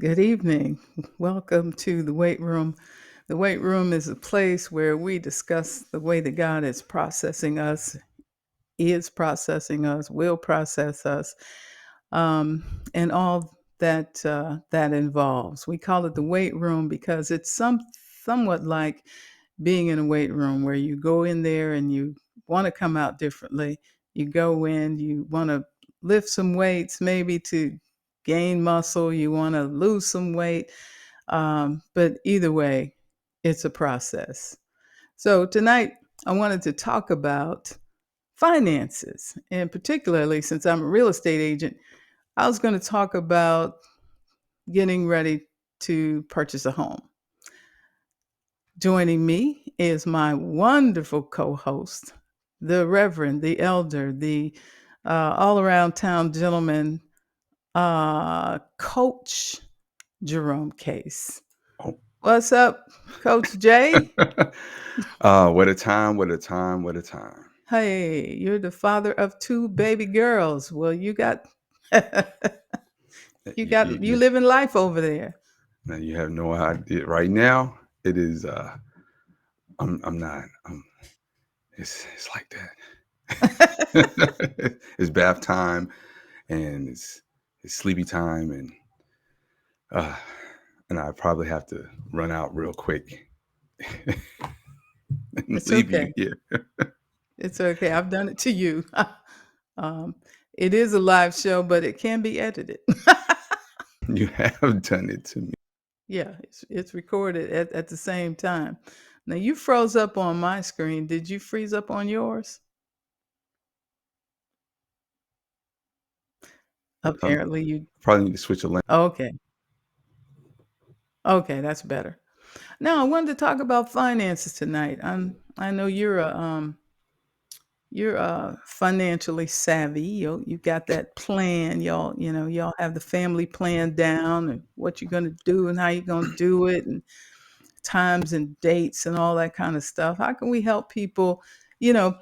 Good evening. Welcome to the weight room. The weight room is a place where we discuss the way that God is processing us, will process us, and all that involves. We call it the weight room because it's somewhat like being in a weight room where you go in there and you want to come out differently. You go in, you want to lift some weights, maybe to gain muscle, you want to lose some weight. But either way, it's a process. So tonight, I wanted to talk about finances. And particularly since I'm a real estate agent, I was going to talk about getting ready to purchase a home. Joining me is my wonderful co host, the Reverend, the Elder, the all around town gentleman, Coach Jerome Case. Oh. What's up, Coach Jay? What a time, what a time, what a time. Hey, you're the father of two baby girls. Well, you got Uh, you You, you, got you you, living life over there. now you have no idea. Right now, it is. I'm not. It's like that. It's bath time, and it's sleepy time, uh, and I probably have to run out real quick and It's leave you okay. here. It's okay. I've done it to you. um, it is a live show, but it can be edited. You have done it to me. Yeah, it's recorded at the same time. Now you froze up on my screen. Did you freeze up on yours? Apparently you. Probably need to switch a lane. Okay. Okay, that's better. Now I wanted to talk about finances tonight. I know you're financially savvy. You got that plan. Y'all have the family plan down and what you're going to do and how you're going to do it and times and dates and all that kind of stuff. How can we help people? You know,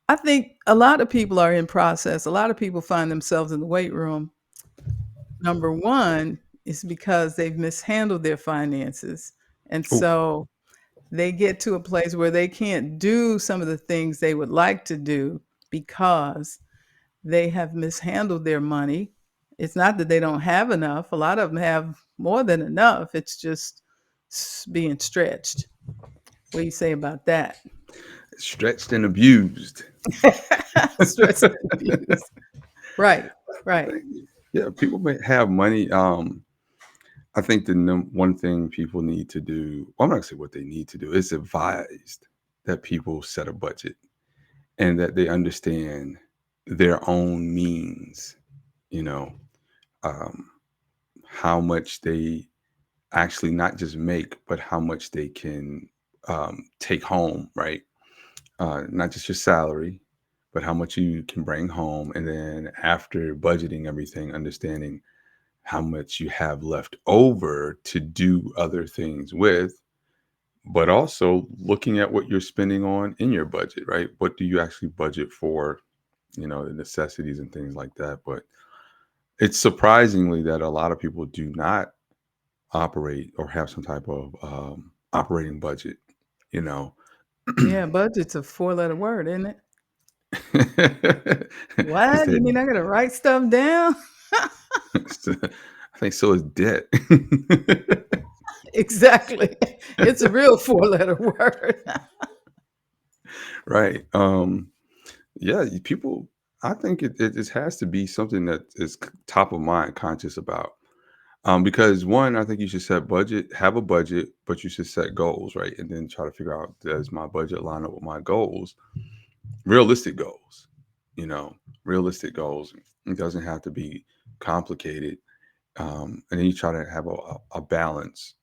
I think a lot of people are in process. A lot of people find themselves in the weight room. Number one is because they've mishandled their finances. And Oh, so they get to a place where they can't do some of the things they would like to do because they have mishandled their money. It's not that they don't have enough. A lot of them have more than enough. It's just being stretched. What do you say about that? stretched and abused. Stretched and abused. Right, I right. think, yeah, people may have money. I think the one thing people need to do, well, I'm not gonna say what they need to do, it's advised that people set a budget and that they understand their own means, you know, um, how much they actually not just make, but how much they can take home, right? Not just your salary, but how much you can bring home. And then after budgeting everything, understanding how much you have left over to do other things with, but also looking at what you're spending on in your budget, right? What do you actually budget for, the necessities and things like that. But it's surprisingly that a lot of people do not operate or have some type of operating budget, you know. Yeah, budget's a four-letter word, isn't it? Is What? You mean that I gotta write stuff down? I think so is debt. Exactly. It's a real four-letter word. Right. Yeah, people, I think it has to be something that is top of mind, conscious about. Because one, I think you should have a budget, but you should set goals, right? And then try to figure out, does my budget line up with my goals? Realistic goals, you know, realistic goals. It doesn't have to be complicated. And then you try to have a balance,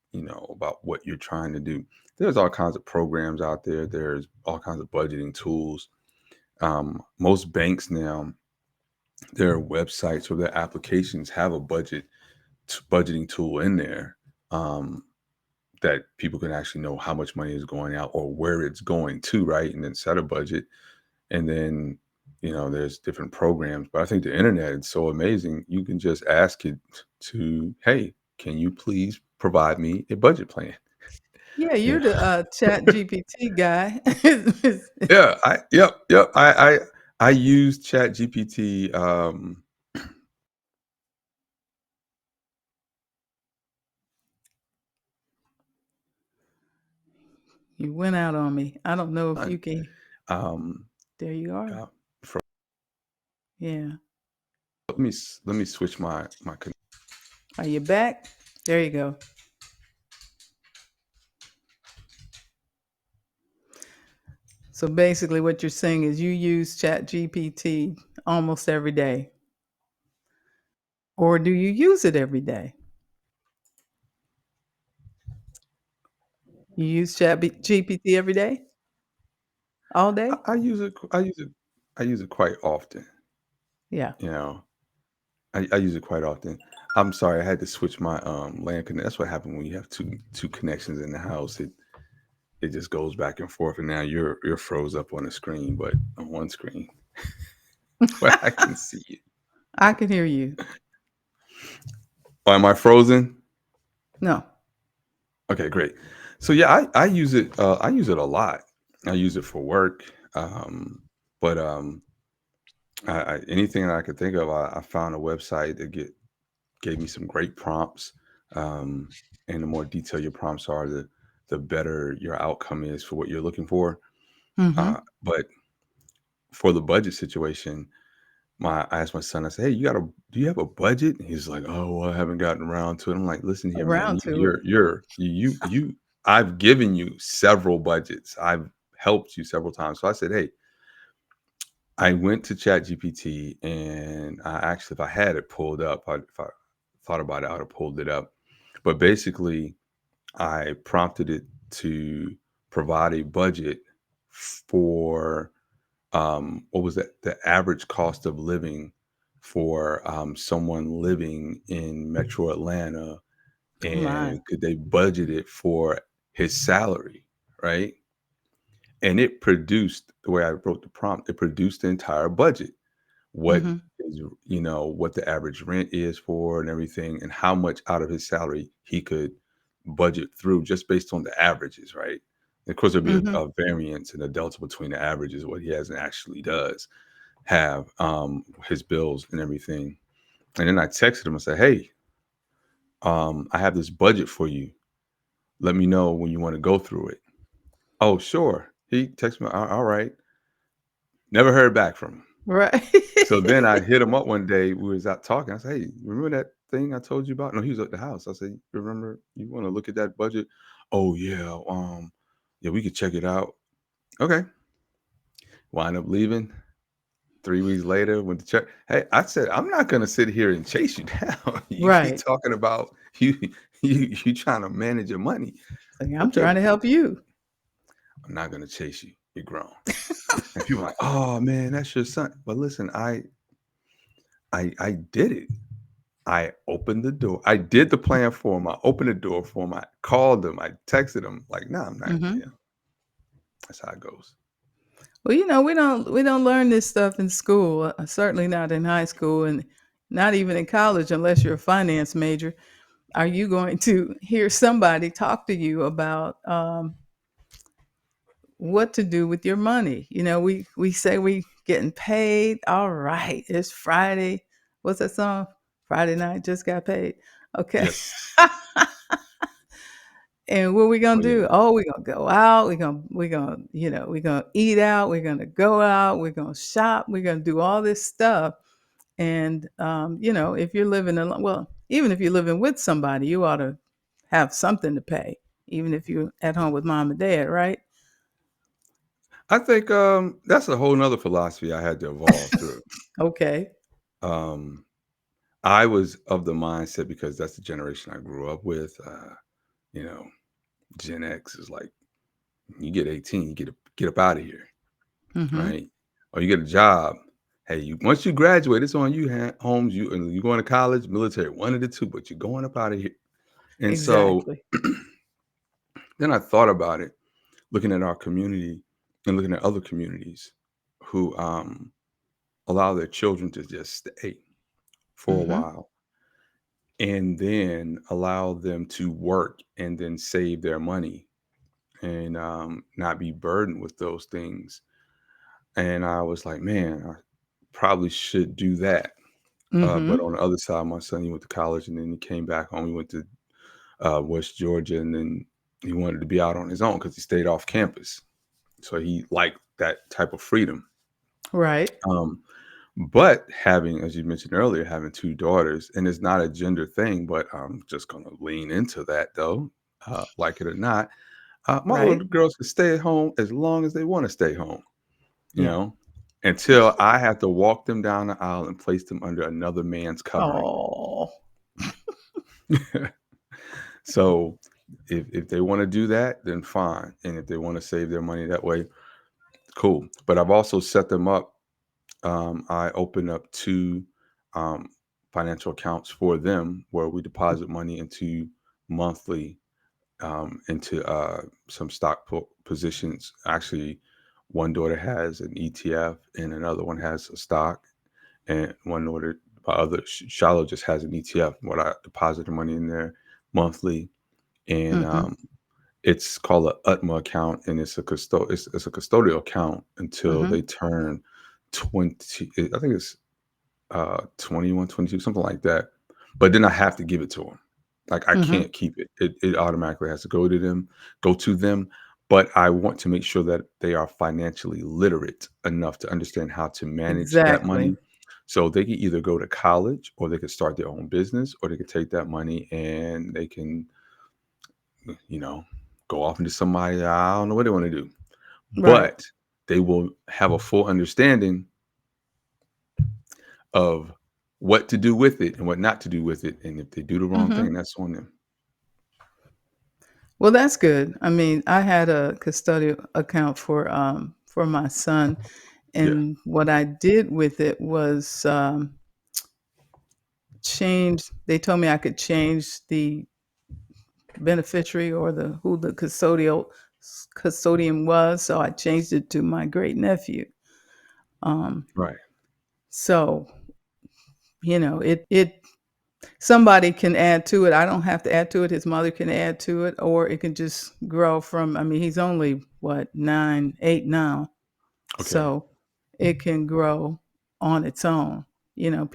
about what you're trying to do. There's all kinds of programs out there. There's all kinds of budgeting tools. Most banks now, their websites or their applications have a budgeting tool in there, um, that people can actually know how much money is going out or where it's going to, right? And then set a budget. And then, there's different programs. But I think the internet is so amazing. You can just ask it to, hey, can you please provide me a budget plan? Yeah, You you're know? the, Chat GPT guy. Yeah, yep. I use Chat GPT. You went out on me. I don't know if you can. Um, There you are. uh, for, Yeah. let me switch my Are you back? There you go. So basically what you're saying is you use Chat GPT almost every day. Or do you use it every day? You use GPT every day? All day? I use it I use it quite often, Yeah. you know? I use it quite often. I'm sorry, I had to switch my, LAN connection. That's what happened when you have two connections in the house. It just goes back and forth, and now you're froze up on the screen, but on one screen where I can see you. I can hear you. Oh, am I frozen? No. Okay, great. So yeah, I use it a lot. I use it for work. But anything that I could think of, I found a website that gave me some great prompts. Um, and the more detailed your prompts are, the better your outcome is for what you're looking for. Mhm. But for the budget situation, my I asked my son, I said, "Hey, do you have a budget?" And he's like, "Oh, well, I haven't gotten around to it." I'm like, "Listen here, man. Around to it. I've given you several budgets. I've helped you several times." So I said, "Hey, I went to ChatGPT and I actually, if I had it pulled up, if I thought about it, I would have pulled it up. But basically, I prompted it to provide a budget for what was that? The average cost of living for someone living in Metro Atlanta, Oh my. and could they budget it for his salary, right? And it produced the way I wrote the prompt. It produced the entire budget. What Mhm. is, what the average rent is for and everything, and how much out of his salary he could budget through just based on the averages, right? Of course, there'd be Mhm. a variance and a delta between the averages, what he has and actually does have, his bills and everything. And then I texted him and said, "Hey, I have this budget for you. Let me know when you want to go through it." Oh, sure. He texted me, All right." Never heard back from him. Right. So then I hit him up one day. We was out talking. I said, "Hey, remember that thing I told you about?" No, he was at the house. I said, "Remember, you want to look at that budget?" "Oh yeah, yeah, we could check it out." Okay. Wind up leaving. 3 weeks later, went to check. Hey, I said, "I'm not gonna sit here and chase you down. You keep Right. talking about you trying to manage your money." Like, I'm Okay, trying to help you. I'm not gonna chase you. You're grown. And people are like, "Oh man, that's your son." But listen, I did it. I opened the door. I did the plan for him. I opened the door for him. I called him. I texted him. Like, no, I'm not. Mhm. Yeah, that's how it goes. Well, we don't learn this stuff in school, certainly not in high school and not even in college unless you're a finance major. Are you going to hear somebody talk to you about what to do with your money? We say we getting paid. All right, it's Friday. What's that song? Friday night just got paid. Okay. Yes. And what we Oh gonna yeah. do? Oh, we gonna go out. We gonna eat out. We're gonna go out. We're gonna shop. We're gonna do all this stuff. And if you're living alone, well, even if you're living with somebody, you ought to have something to pay, even if you're at home with mom and dad, right? I think that's a whole nother philosophy I had to evolve through. Okay. Um, I was of the mindset because that's the generation I grew up with. You know, Gen X is like, you get 18, you get up out of here, Mm-hmm. right? Or you get a job. Hey, once you graduate, it's on you, Holmes. You going to college, military, one of the two, but you're going up out of here. And so Exactly. then I thought about it, looking at our community and looking at other communities who allow their children to just stay for a Mm-hmm. while. and then allow them to work and then save their money and not be burdened with those things. And I was like, man, I probably should do that. But Mhm. on the other side, my son, he went to college and then he came back home. He went to West Georgia, and then he wanted to be out on his own because he stayed off campus. So he liked that type of freedom. Right. Um, but having, as you mentioned earlier, having two daughters, and it's not a gender thing, but I'm just going to lean into that though, like it or not. My Right. little girls can stay at home as long as they want to stay home, you Yeah. know, until I have to walk them down the aisle and place them under another man's covering. Oh. So if they want to do that, then fine. And if they want to save their money that way, cool. But I've also set them up. I open up two um, financial accounts for them where we deposit money into monthly into some stock positions. Actually, one daughter has an ETF and another one has a stock, and one daughter, my other Shiloh just has an ETF. What I deposit the money in there monthly, and Mhm. it's called a UTMA account, and it's a custodial account until Mhm. they turn 20. I think it's 21, 22, something like that. But then I have to give it to them. Like I Mhm. can't keep it. It automatically has to go to them. But I want to make sure that they are financially literate enough to understand how to manage that Exactly. money. So they can either go to college or they could start their own business or they could take that money and they can, you know, go off into somebody. I don't know what they want to do. Right. But they will have a full understanding of what to do with it and what not to do with it, and if they do the wrong Mhm. thing, that's on them. Well, that's good. I mean, I had a custodial account for my son, Yeah, and what I did with it was, change they told me I could change the beneficiary or the who the custodian was, so I changed it to my great nephew. Um, right. so, it somebody can add to it. I don't have to add to it. His mother can add to it, or it can just grow from. I mean, he's only what 8 now, Okay. so it can grow on its own.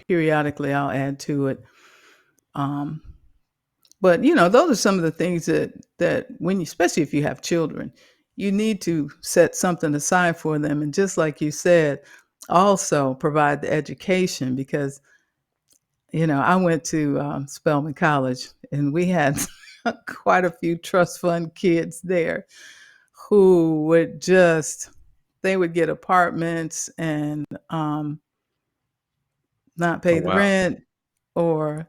Periodically I'll add to it. Um, but those are some of the things that when you, especially if you have children, you need to set something aside for them. And just like you said, also provide the education because I went to, Spelman College, and we had quite a few trust fund kids there who would just they would get apartments and, not Oh, pay the wow. rent, or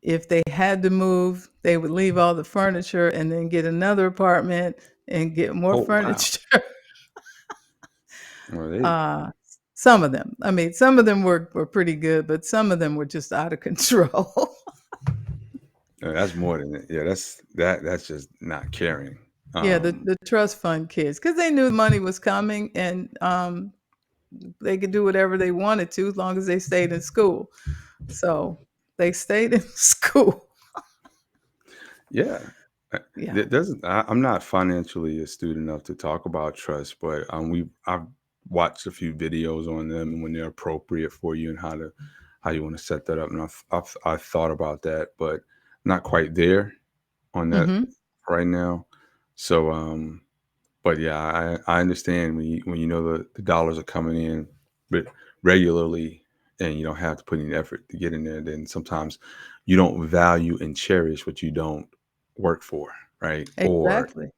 if they had to move, they would leave all the furniture and then get another apartment and get more Oh, wow. furniture. Well, they Uh, some of them. I mean, some of them were pretty good, but some of them were just out of control. that's more than it. Yeah, that's just not caring. Yeah, the Um, the trust fund kids, because they knew the money was coming, and, they could do whatever they wanted to as long as they stayed in school. So, they stayed in school. yeah. Yeah. There doesn't I'm not financially astute enough to talk about trust, but, I've watched a few videos on them and when they're appropriate for you and how you wanna set that up, and I've thought about that, but not quite there on that Mhm. right now. So, but yeah, I understand when you know the dollars are coming in but regularly and you don't have to put any effort to get in there, then sometimes you don't value and cherish what you don't work for, right? Or Exactly.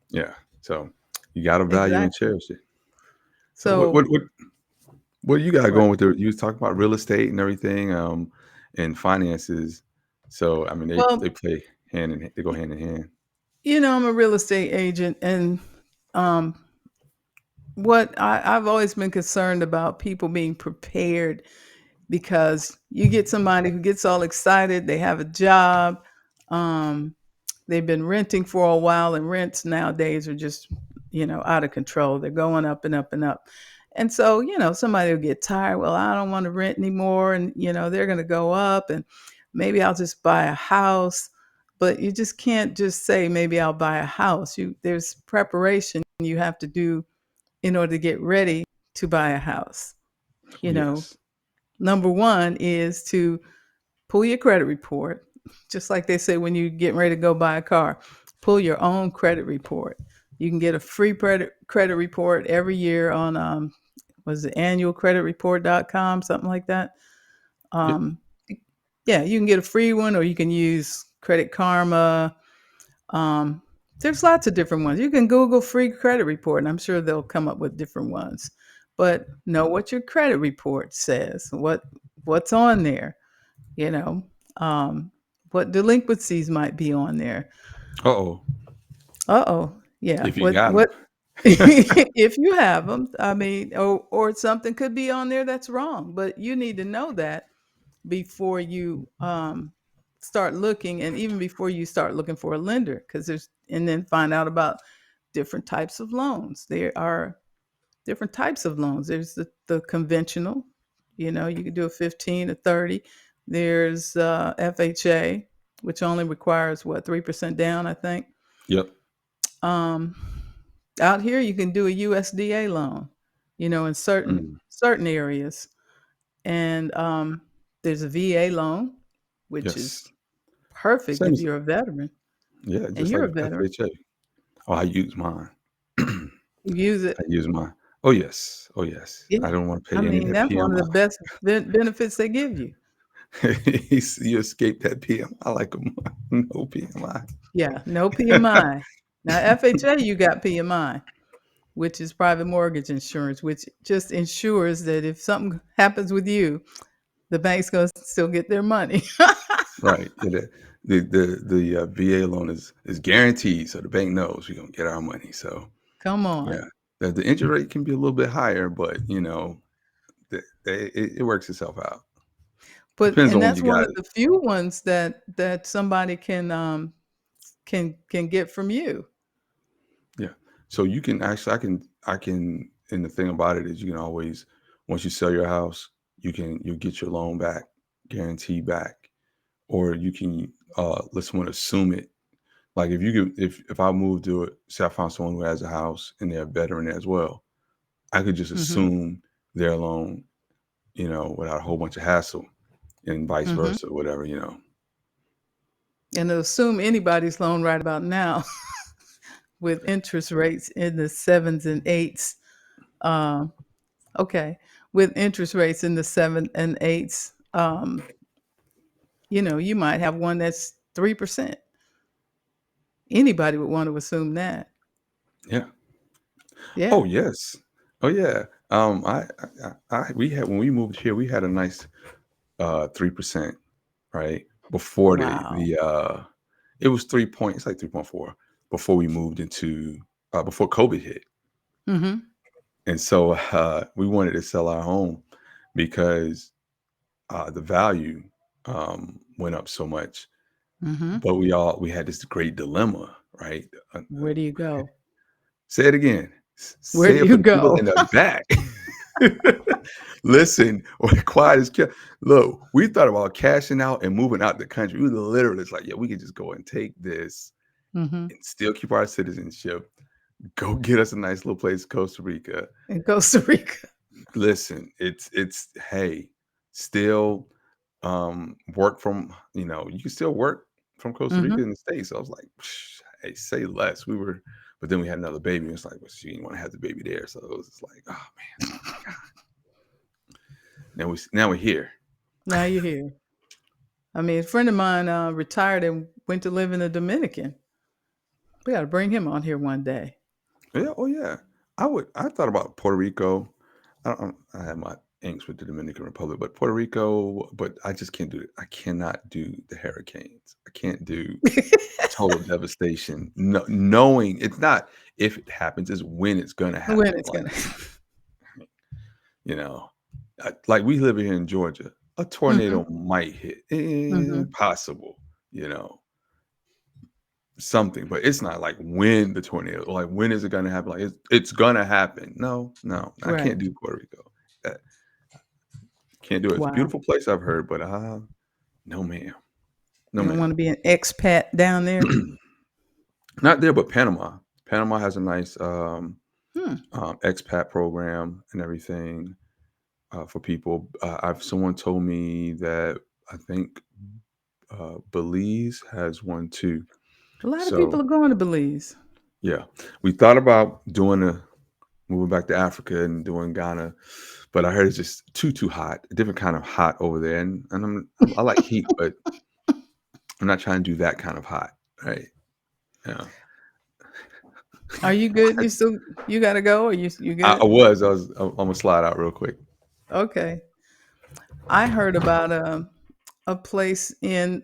yeah, so you got to value and Exactly. cherish it. So So what you got right. going with the you was talking about real estate and everything, and finances. So I mean they Well, play they go hand in hand. I'm a real estate agent, and, um, I've always been concerned about people being prepared, because you get somebody who gets all excited, they have a job, um, they've been renting for a while, and rents nowadays are just, out of control. They're going up and up and up. And so, somebody will get tired. Well, I don't want to rent anymore. And, they're going to go up. And maybe I'll just buy a house. But you just can't just say maybe I'll buy a house. There's preparation you have to do in order to get ready to buy a house. Oh, You know, yes. number one is to pull your credit report, just like they say when you're getting ready to go buy a car. Pull your own credit report. You can get a free credit report every year on was it annualcreditreport.com, something like that. Yep. Um, yeah, you can get a free one, or you can use Creditkarma. Um, there's lots of different ones. You can Google free credit report, and I'm sure they'll come up with different ones. But know what your credit report says. What's on there? You know, um, what delinquencies might be on there. Uh-oh. Uh-oh. Yeah. If you What got what them. if you have them? I mean, or something could be on there that's wrong, but you need to know that before you start looking, and even before you start looking for a lender, because there's and then find out about different types of loans. There are different types of loans. There's the conventional, you can do a 15 to 30. There's FHA, which only requires what, 3% down, I think. Yep. Um, out here, you can do a USDA loan, in Mm. certain areas, and there's a VA loan, which Yes. is perfect Same if as, you're a veteran, yeah, and just you're like a veteran. FHA. Oh, I use mine. I You use it. use mine. Oh, yes. Oh, yes. Yeah. I don't want to I pay any of mean, that that's one of the PMI. best benefits they give you. You escape that PMI. I like them. No PMI. Yeah, no PMI. Now, FHA, you got PMI, which is private mortgage insurance, which just ensures that if something happens with you, the bank's going to still get their money. Right. Yeah, the VA loan is guaranteed, so the bank knows we're gonna get our money. So Come on. yeah, the interest rate can be a little bit higher, but it works itself out. But Depends and on when that's you one got of it. the few ones that somebody can get from you. Yeah. So you can actually, I can, and the thing about it is you can always, once you sell your house, you'll get your loan back, guaranteed back, or you can let someone assume it. Like if you could, if I moved to it, say I found someone who has a house and they're a veteran as well, I could just Mhm. assume their loan, without a whole bunch of hassle, and vice Mhm. versa, whatever. And to assume anybody's loan right about now with interest rates in the sevens and eights. Um, okay, with interest rates in the seven and eights, you might have one that's 3%. Anybody would want to assume that. Yeah. Oh Yeah. yes. Oh yeah. We had, when we moved here, we had a nice 3%, right? Before Wow. it was 3 point, it's like 3.4 before we moved into before COVID hit. Mhm. And so we wanted to sell our home because the value went up so much. Mhm. But we had this great dilemma, right? Where do you go? Say it again. Where Say do it for you the people go? in the back. Listen, or quiet as kept. Look, we thought about cashing out and moving out the country. We literally, it's like, yeah, we could just go and take this Mhm. and still keep our citizenship. Go get us a nice little place, Costa Rica. In Costa Rica. Listen, it's hey, still work from, you can still work from Costa Rica Mhm. in the States. So I was like, hey, say less. But then we had another baby. It's like, well, she didn't want to have the baby there. So it was just like, oh man, oh my God. Now we're here. Now you're here. I mean, a friend of mine retired and went to live in the Dominican. We got to bring him on here one day. Yeah, oh yeah. I thought about Puerto Rico. I had my angst with the Dominican Republic, but Puerto Rico, but I just can't do it. I cannot do the hurricanes. I can't do total devastation. No, knowing it's not if it happens, it's when it's gonna When happen. it's Like, gonna. you know, like we live here in Georgia. A Mhm. tornado might hit. Mhm. Possible, you know, something, but it's not like when the tornado, like when is it gonna happen? Like it's gonna happen. No, no, I Right. can't do Puerto Rico. That can't do it. It's a Wow. beautiful place I've heard, but no ma'am. No, You don't ma'am. want to be an expat down there. Not there, but Panama. Panama has a nice Hmm. expat program and everything for people. I've someone told me that I think Belize has one too. A lot of So people are going to Belize. yeah, we thought about doing a moving back to Africa and doing Ghana, but I heard it's just too hot, a different kind of hot over there, and I like heat, but I'm not trying to do that kind of hot, right? Yeah, Are you good? You got to go, or you I good? was I'm gonna slide out real quick. Okay. I heard about a place in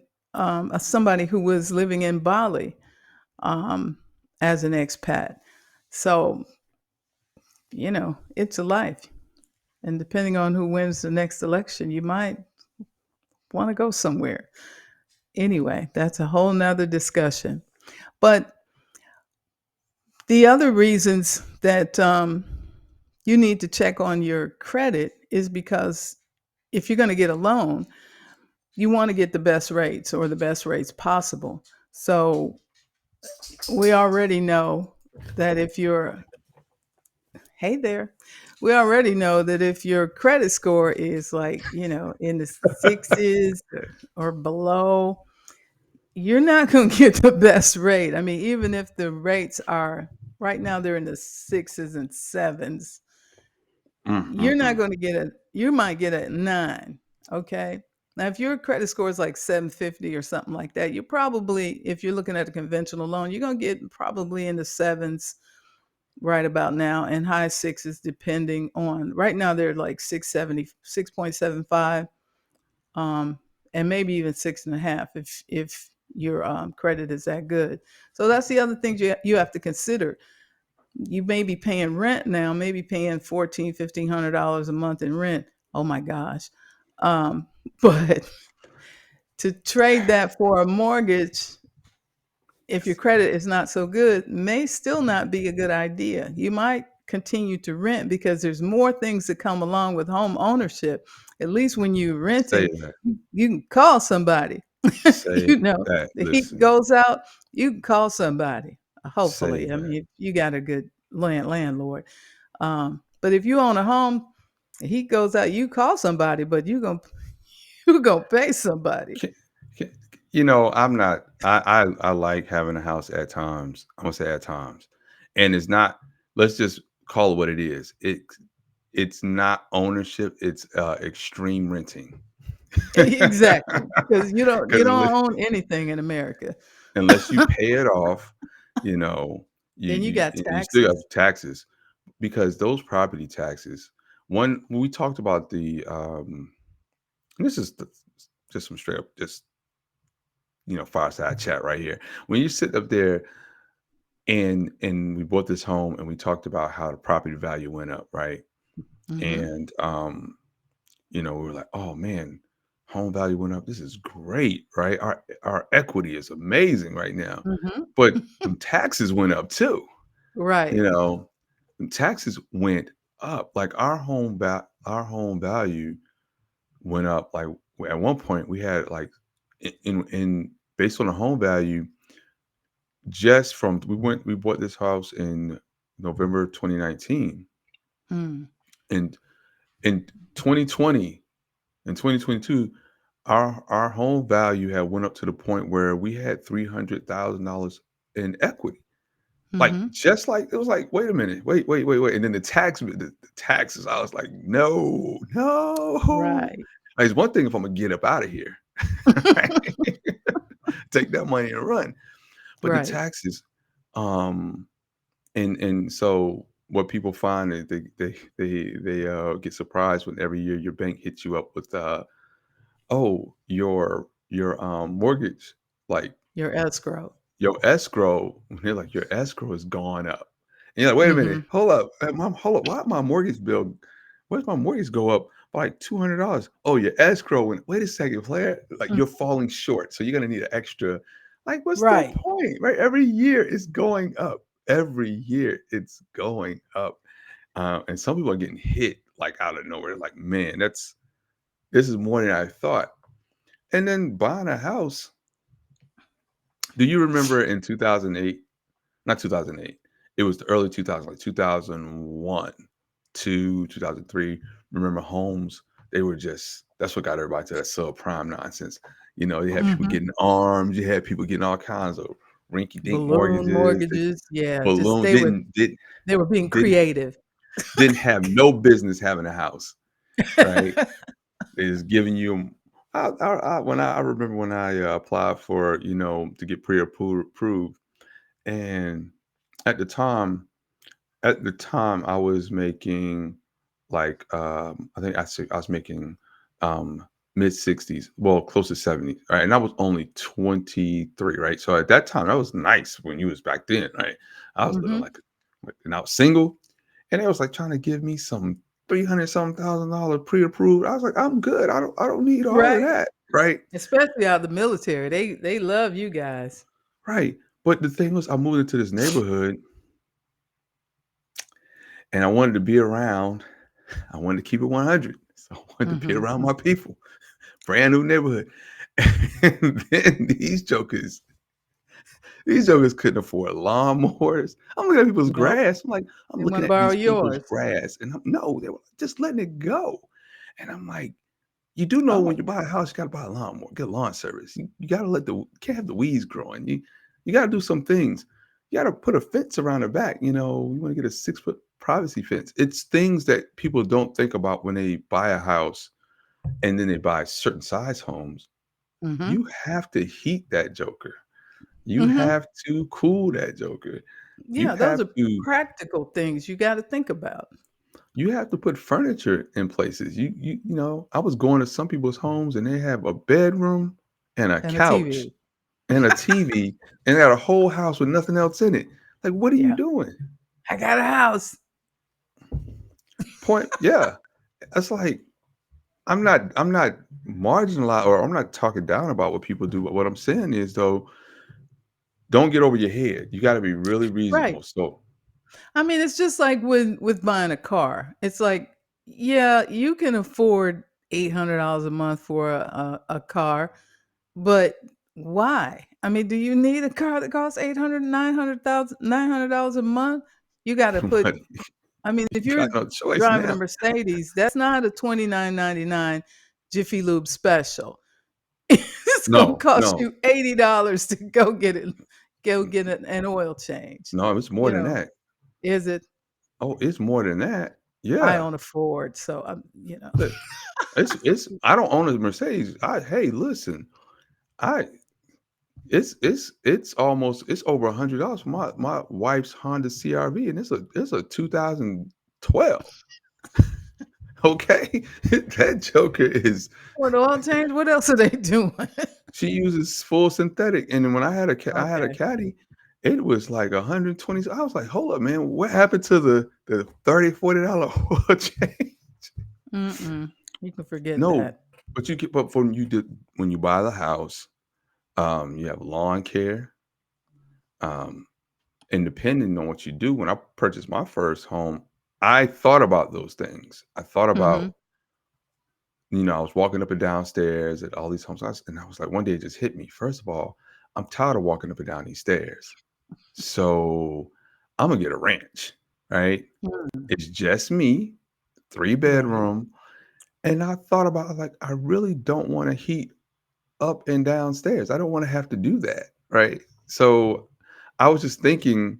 somebody who was living in Bali um, as an expat. So it's a life, and depending on who wins the next election, you might want to go somewhere. Anyway, that's a whole nother discussion. But the other reasons that you need to check on your credit is because if you're going to get a loan, you want to get the best rates or the best rates possible. So we already know that if you're, hey there, we already know that if your credit score is like, in the sixes or below, you're not going to get the best rate. I mean, even if the rates are right now, they're in the sixes and sevens, you're not Mm-mm-mm. going to you might get a nine. Okay. Now, if your credit score is like 750 or something like that, you're probably, if you're looking at a conventional loan, you're going to get probably in the sevens right about now and high sixes, depending on right now, they're like 670, 6.75, um, and maybe even 6.5 if your credit is that good. So that's the other thing you have to consider. You may be paying rent now, maybe paying $1,400, $1,500 a month in rent. Oh my gosh. Um, but to trade that for a mortgage, if your credit is not so good, may still not be a good idea. You might continue to rent because there's more things that come along with home ownership. At least when you're Say renting, that. you can call somebody. Say that. The heat Listen. goes out, you can call somebody. Say Hopefully, I that. mean, if you got a good landlord. But if you own a home, the heat goes out, you call somebody, but you gonna pay somebody. Can, can, I'm not. I like having a house at times. I'm gonna say at times, and it's not. Let's just call it what it is. It's not ownership. It's extreme renting. Exactly, because you Because don't own anything in America. unless you pay it off, you know, you Then you you got and you still have taxes. taxes because those property taxes. One we talked about the this is just some straight up just fireside chat right here. When you sit up there and we bought this home and we talked about how the property value went up, right? Mhm, And we were like, oh man, home value went up. This is great, right? Our equity is amazing right now. mhm. But the taxes went up too, Right. you know. The taxes went up. Like our home value went up. Like at one point we had like in based on the home value, just from we bought this house in November 2019, Mm, and in 2020 and 2022 our home value had went up to the point where we had $300,000 in equity. Like mhm. just like it was like, wait a minute, wait, and then the taxes. I was like, no, no. Right. Like, it's one thing if I'm gonna get up out of here, right? Take that money and run. But the Right. taxes, um, and so what people find is they get surprised when every year your bank hits you up with oh, your mortgage, like Your escrow. your escrow. They're like, your escrow has gone up. And you're like, wait a minute, Mhm. hold up, mom, hold up. Why's my mortgage go up by like $200? Oh, your escrow went. Wait a second, player. Like Mm. you're falling short, so you're gonna need an extra. Like, what's the Right. point, right? Every year it's going up. Every year it's going up. And some people are getting hit like out of nowhere. Like, man, this is more than I thought. And then buying a house. Do you remember in 2008? Not 2008. It was the early 2000s, like 2001 to 2003. Remember homes? They were just that's what got everybody to that subprime nonsense. You had people Mhm. getting armed. You had people getting all kinds of rinky-dink Balloon mortgages. They mortgages, yeah, just balloon they were being didn't creative. didn't have no business having a house, right? They just giving you. I remember when I applied for to get pre-approved, and at the time I was making like I think I was making mid 60s, well close to 70, right? And I was only 23, right? So at that time that was nice when you was back then, right? I was living Mhm. like and I was single, and they was like trying to give me some 300 something $1,000 pre-approved. I was like, I'm good. I don't need all of Right. that, right? Especially out of the military. They love you guys. Right. But the thing was I moved into this neighborhood and I wanted to be around. I wanted to keep it 100. So I wanted to be Mhm. around my people. Brand new neighborhood. And then these jokers couldn't afford lawnmowers. I'm looking at people's Nope. grass. I'm They looking wanna at borrow these people's yours. grass, and no, they were just letting it go. And I'm like, you do know when Oh. you buy a house, you gotta buy a lawnmower, get lawn service. You gotta can't have the weeds growing. You gotta do some things. You gotta put a fence around the back. You want to get a 6 foot privacy fence. It's things that people don't think about when they buy a house and then they buy certain size homes. Mhm. You have to heat that joker. You Mhm. have to cool that joker. You Yeah, those have are to practical things you gotta think about. you have to put furniture in places. I was going to some people's homes and they have a bedroom and a And a couch TV. and a TV and they got a whole house with nothing else in it. Like, what are you Yeah. doing? I got a house. Point, yeah. It's like I'm not marginalized or I'm not talking down about what people do. But what I'm saying is though, don't get over your head. You got to be really Right. reasonable. So I mean, it's just like with buying a car. It's like, yeah, you can afford $800 a month for a car, but why? I mean, do you need a car that costs 800, 900,000, $900 a month? You got to put, but I mean, if you got you're no choice driving a now. Mercedes, that's not a 29.99 Jiffy Lube special. It's gonna No, cost no, you $80 to go get an oil change. no. It's more You than know, that. is it? Oh, it's more than that. I Yeah. own a Ford, so I'm. Look, it's I don't own a Mercedes. Hey, listen, I it's over $100 for my wife's Honda CRV, and it's a 2012. Okay, that Joker is What oil change? What else are they doing? she uses full synthetic, and then when I had a Okay. caddy, it was like 120. I was like, hold up, man, what happened to the 30 $40 oil change? Mm-mm. You can forget No, that. but when you buy the house, you have lawn care, um, and depending on what you do, when I purchased my first home, I thought about those things. I thought about, Mhm. I was walking up and downstairs at all these homes, and I was like, one day it just hit me. First of all, I'm tired of walking up and down these stairs, so I'm gonna get a ranch. Right? Mm. It's just me, three Right. bedroom, and I thought about like I really don't want to heat up and downstairs. I don't want to have to do that, right? So I was just thinking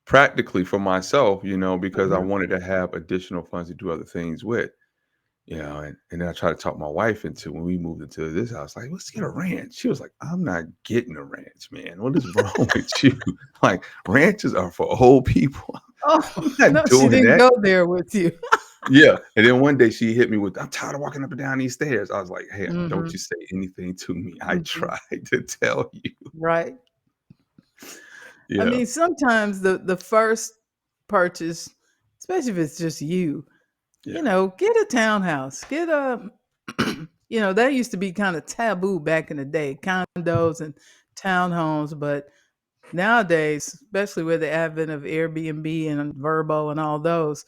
practically for myself, because I Mhm. wanted to have additional funds to do other things with, and then I tried to talk my wife into when we moved into this house, like, let's get a ranch. She was like, I'm not getting a ranch, man. What is wrong with you? Like, ranches are for old people. Oh, I'm not no, she doing didn't that. go there with you. Yeah. And then one day she hit me with, I'm tired of walking up and down these stairs. I was like, hey, don't you Mhm. say anything to me. I Mhm. tried to tell you. Right. I Yeah. mean, sometimes the first purchase, especially if it's just you, Yeah. get a townhouse. Get a that used to be kind of taboo back in the day, condos and townhomes, but nowadays, especially with the advent of Airbnb and Verbo and all those,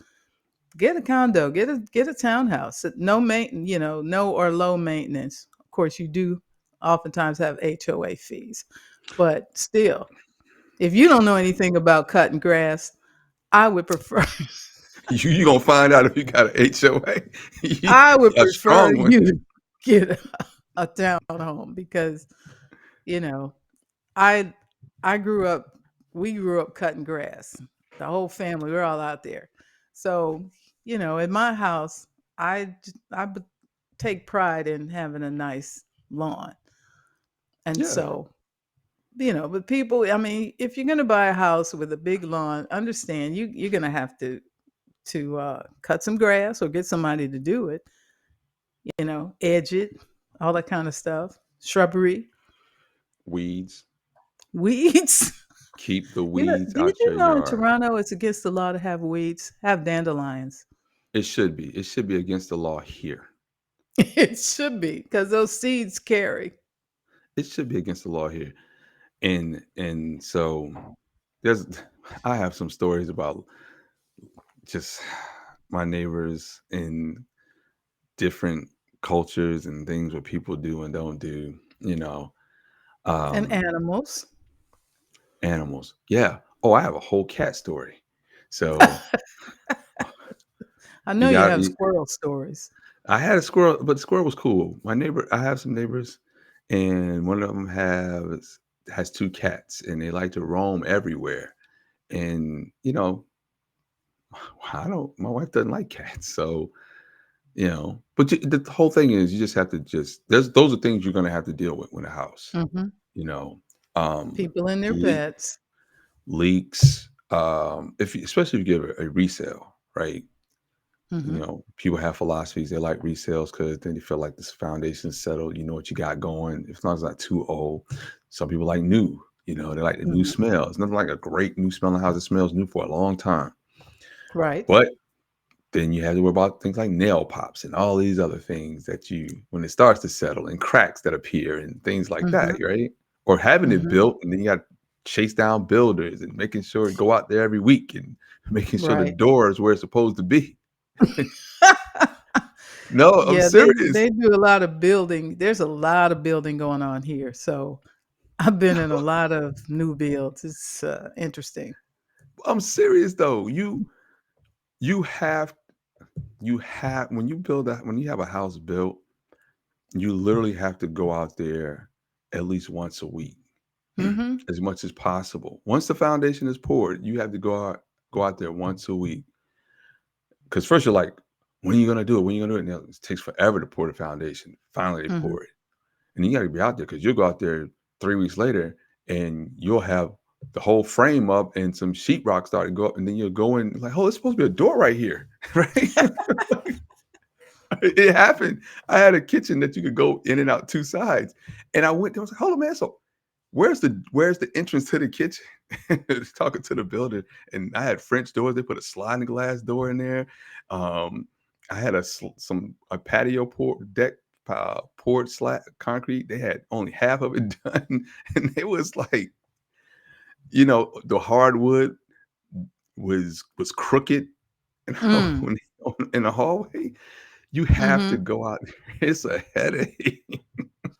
get a condo, get a townhouse. No no or low maintenance. Of course, you do oftentimes have HOA fees. But still, if you don't know anything about cutting grass, I would prefer You gonna find out if you got an HOA, I would a prefer strong one. you to get a townhome because, you know, I I grew up we grew up cutting grass. The whole family, we're all out there. So, in my house, I would take pride in having a nice lawn. And Yeah, so, but people, I mean, if you're going to buy a house with a big lawn, understand you're going to have to cut some grass or get somebody to do it, edge it, all that kind of stuff, shrubbery, weeds. weeds. Keep the weeds Did out your you know in yard. Toronto it's against the law to have weeds, have dandelions? It should be. It should be against the law here. It should be because those seeds carry. It should be against the law here. And so there's I have some stories about just my neighbors in different cultures and things what people do and don't do, And um, animals. animals. Yeah. Oh, I have a whole cat story. So I know you you got have you, squirrel stories. I had a squirrel, but the squirrel was cool. My neighbor, I have some neighbors, and one of them has two cats, and they like to roam everywhere. And I don't. My wife doesn't like cats, so But the whole thing is, you just have to just there's those are things you're going to have to deal with in a house. Hmm. You know, um, People and their leak, pets. leaks. Especially if you give a resale, right? Hmm. People have philosophies. They like resales because then you feel like this foundation's settled. You know what you got going. As long as it's not too old. Some people like new. They like the new Hmm. smell. It's nothing like a great new smell in the house that smells new for a long time. Right. But then you have to worry about things like nail pops and all these other things that when it starts to settle and cracks that appear and things like Hmm. that, right? Or having it Hmm. built and then you got to chase down builders and making sure go out there every week and making sure the Right. door is where it's supposed to be. No, I'm Yeah, they serious. they do a lot of building. There's a lot of building going on here. So I've been in a lot of new builds. It's interesting. I'm serious though. You have when you when you have a house built, you literally have to go out there at least once a week Hmm. as much as possible. Once the foundation is poured, you have to go out there once a week. Because first you're like, when are you gonna do it? When are you gonna do it? And it takes forever to pour the foundation. Finally, they Hmm. pour it, and then you got to be out there because you'll go out there 3 weeks later, and you'll have the whole frame up and some sheetrock starting to go up, and then you'll go in like, oh, there's supposed to be a door right here, right? It happened. I had a kitchen that you could go in and out two sides, and I went there. I was like, hold on, man. So where's the entrance to the kitchen? Talking to the builder, and I had French doors. They put a sliding glass door in there. I had a patio deck poured concrete. They had only half of it done, and it was like the hardwood was crooked and Mm. in the hallway. You have to Hmm. go out there. It's a headache.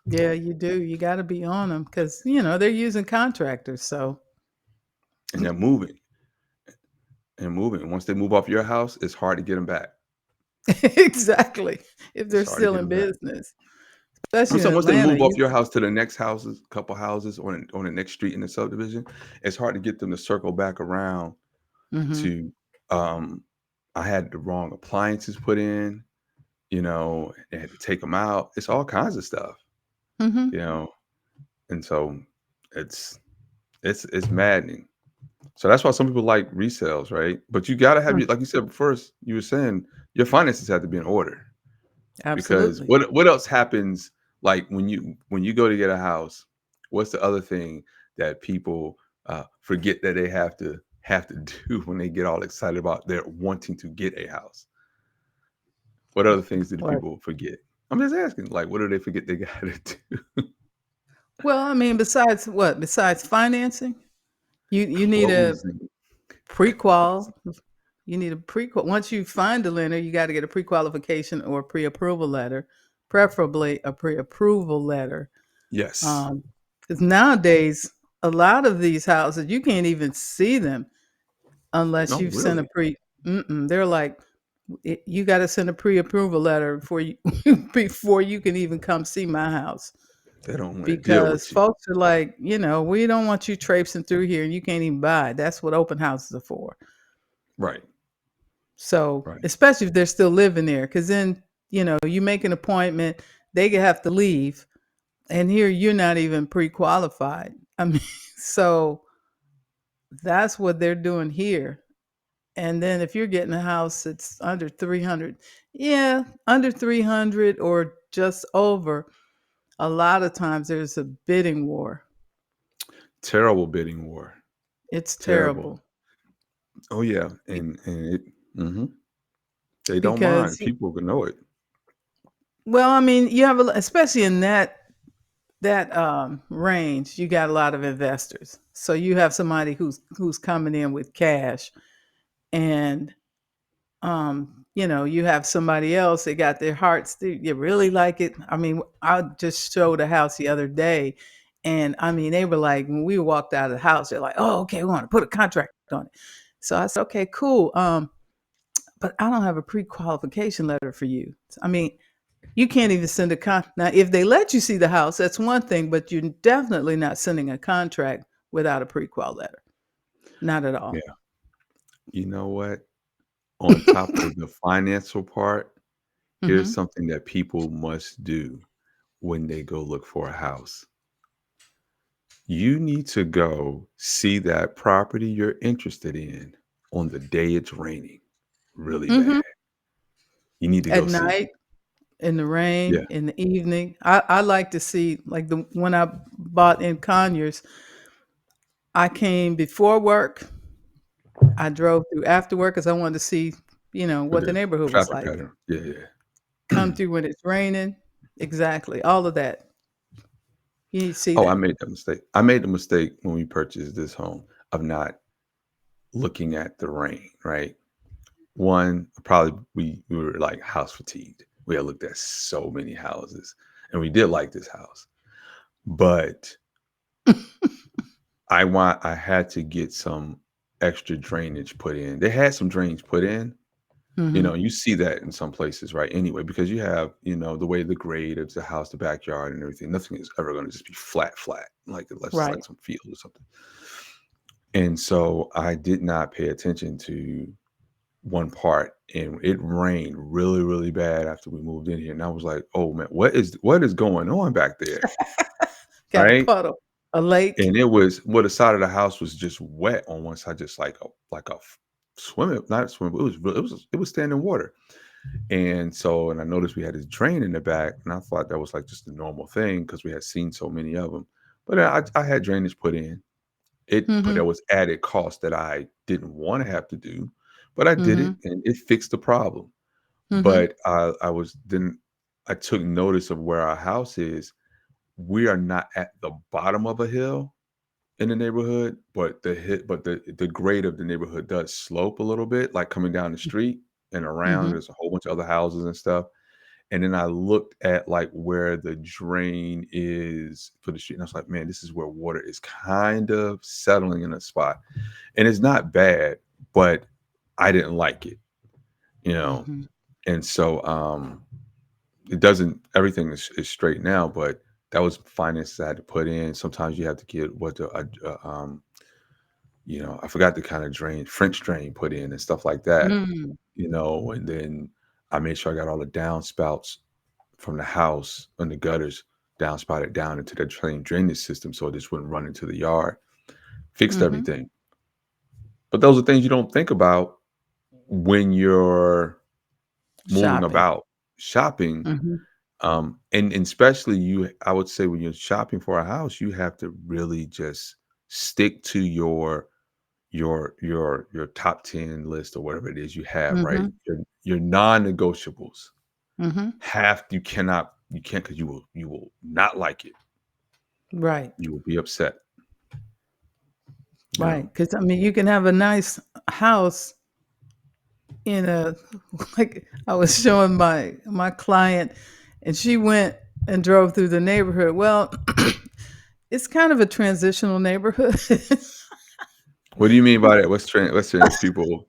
Yeah, you do. You got to be on them because they're using contractors. So And they're moving and moving. Once they move off your house, it's hard to get them back. exactly, if It's they're hard to still get in them back. business, I'm especially in saying once they Atlanta. move off your house to the next houses, couple houses on the next street in the subdivision, it's hard to get them to circle back around Hmm. to um I had the wrong appliances put in, they had to take them out. It's all kinds of stuff, you Hmm. know. And so it's it's maddening. So that's why some people like resales, right? But you gotta have like you said first, you were saying your finances have to be in order. Because Absolutely. what else happens like when you go to get a house? What's the other thing that people forget that they have to do when they get all excited about their wanting to get a house? What other things do the Or people forget? I'm just asking, like, what do they forget they got to do? well, I mean, besides what? Besides financing, you need a Closing pre-qual. costs. You need a pre-qual. Once you find the lender, you got to get a pre-qualification or pre-approval letter, preferably a pre-approval letter. Yes. Because nowadays a lot of these houses, you can't even see them unless No, you've sent a really? pre mm-mm, they're like, you gotta send a pre-approval letter before you before you can even come see my house." They don't wanna deal Because with you. folks are like, "We don't want you traipsing through here and you can't even buy it." That's what open houses are for. Right, So, right. especially if they're still living there, because then, you make an appointment, they could have to leave, and here you're not even pre-qualified. I mean, so that's what they're doing here. And then if you're getting a house that's under 300, yeah, under 300 or just over, a lot of times there's a bidding war. Terrible bidding war. It's Terrible. terrible Oh, yeah, be- and it mhm. They don't because, mind. People can know it. well, I mean, you have especially in that range, you got a lot of investors. So you have somebody who's coming in with cash, and you have somebody else that got their hearts. You really like it. I mean, I just showed a house the other day, and I mean, they were like, when we walked out of the house, they're like, "Oh, okay, we want to put a contract on it." So I said, "Okay, cool. But I don't have a pre-qualification letter for you." I mean, you can't even send a now. If they let you see the house, that's one thing, but you're definitely not sending a contract without a pre-qual letter. Not at all. Yeah. You know what? On top of the financial part, here's Hmm. something that people must do when they go look for a house. You need to go see that property you're interested in on the day it's raining really bad. Hmm. You need to At go see it. night, in the Yeah, rain, in the evening. I like to see, like, the when I bought in Conyers, I came before work. I drove through after work because I wanted to see, for what the the neighborhood was traffic like. pattern. Yeah, yeah. Come through when it's raining. Exactly. All of that. You need to see Oh, I that. made that mistake. I made the mistake when we purchased this home of not looking at the rain, right? One, probably we were like house fatigued. We had looked at so many houses and we did like this house. But I had to get some extra drainage put in. They had some drains put in. Hmm. You see that in some places, right? Anyway, because you have, the way the grade of the house, the backyard and everything, nothing is ever going to just be flat, flat, like unless it's like Right. some field or something. And so I did not pay attention to one part and it rained really, really bad after we moved in here. And I was like, oh man, what is going on back there? Got a Right. puddle, a lake. And it was the side of the house was just wet on one side, just like a swimming, not swimming, but it was standing water. And I noticed we had this drain in the back, and I thought that was like just a normal thing because we had seen so many of them. But I had drainage put in. But Hmm. there was added cost that I didn't want to have to do, but I did it Hmm. and it fixed the problem. Hmm. But I took notice of where our house is. We are not at the bottom of a hill in the neighborhood, but the grade of the neighborhood does slope a little bit, like coming down the street and around. Hmm. There's a whole bunch of other houses and stuff. And then I looked at like where the drain is for the street, and I was like, man, this is where water is kind of settling in a spot. And it's not bad, but I didn't like it, you know. Hmm. And so it doesn't everything is straight now, but that was finances I had to put in. Sometimes you have to get I forgot the kind of drain, French drain put in and stuff like that, Mm. and then I made sure I got all the downspouts from the house and the gutters downspouted down into the drainage system so it just wouldn't run into the yard. Fixed Hmm. everything. But those are things you don't think about when you're moving Shopping. about shopping. Hmm. And especially I would say when you're shopping for a house, you have to really just stick to your top 10 list or whatever it is you have, right? Hmm. Your non-negotiables. Hmm. You can't because you will not like it. Right. You will be upset, you Right. know. Because I mean, you can have a nice house in a like I was showing my client, and she went and drove through the neighborhood. Well, It's kind of a transitional neighborhood. What do you mean by that? What's trans people?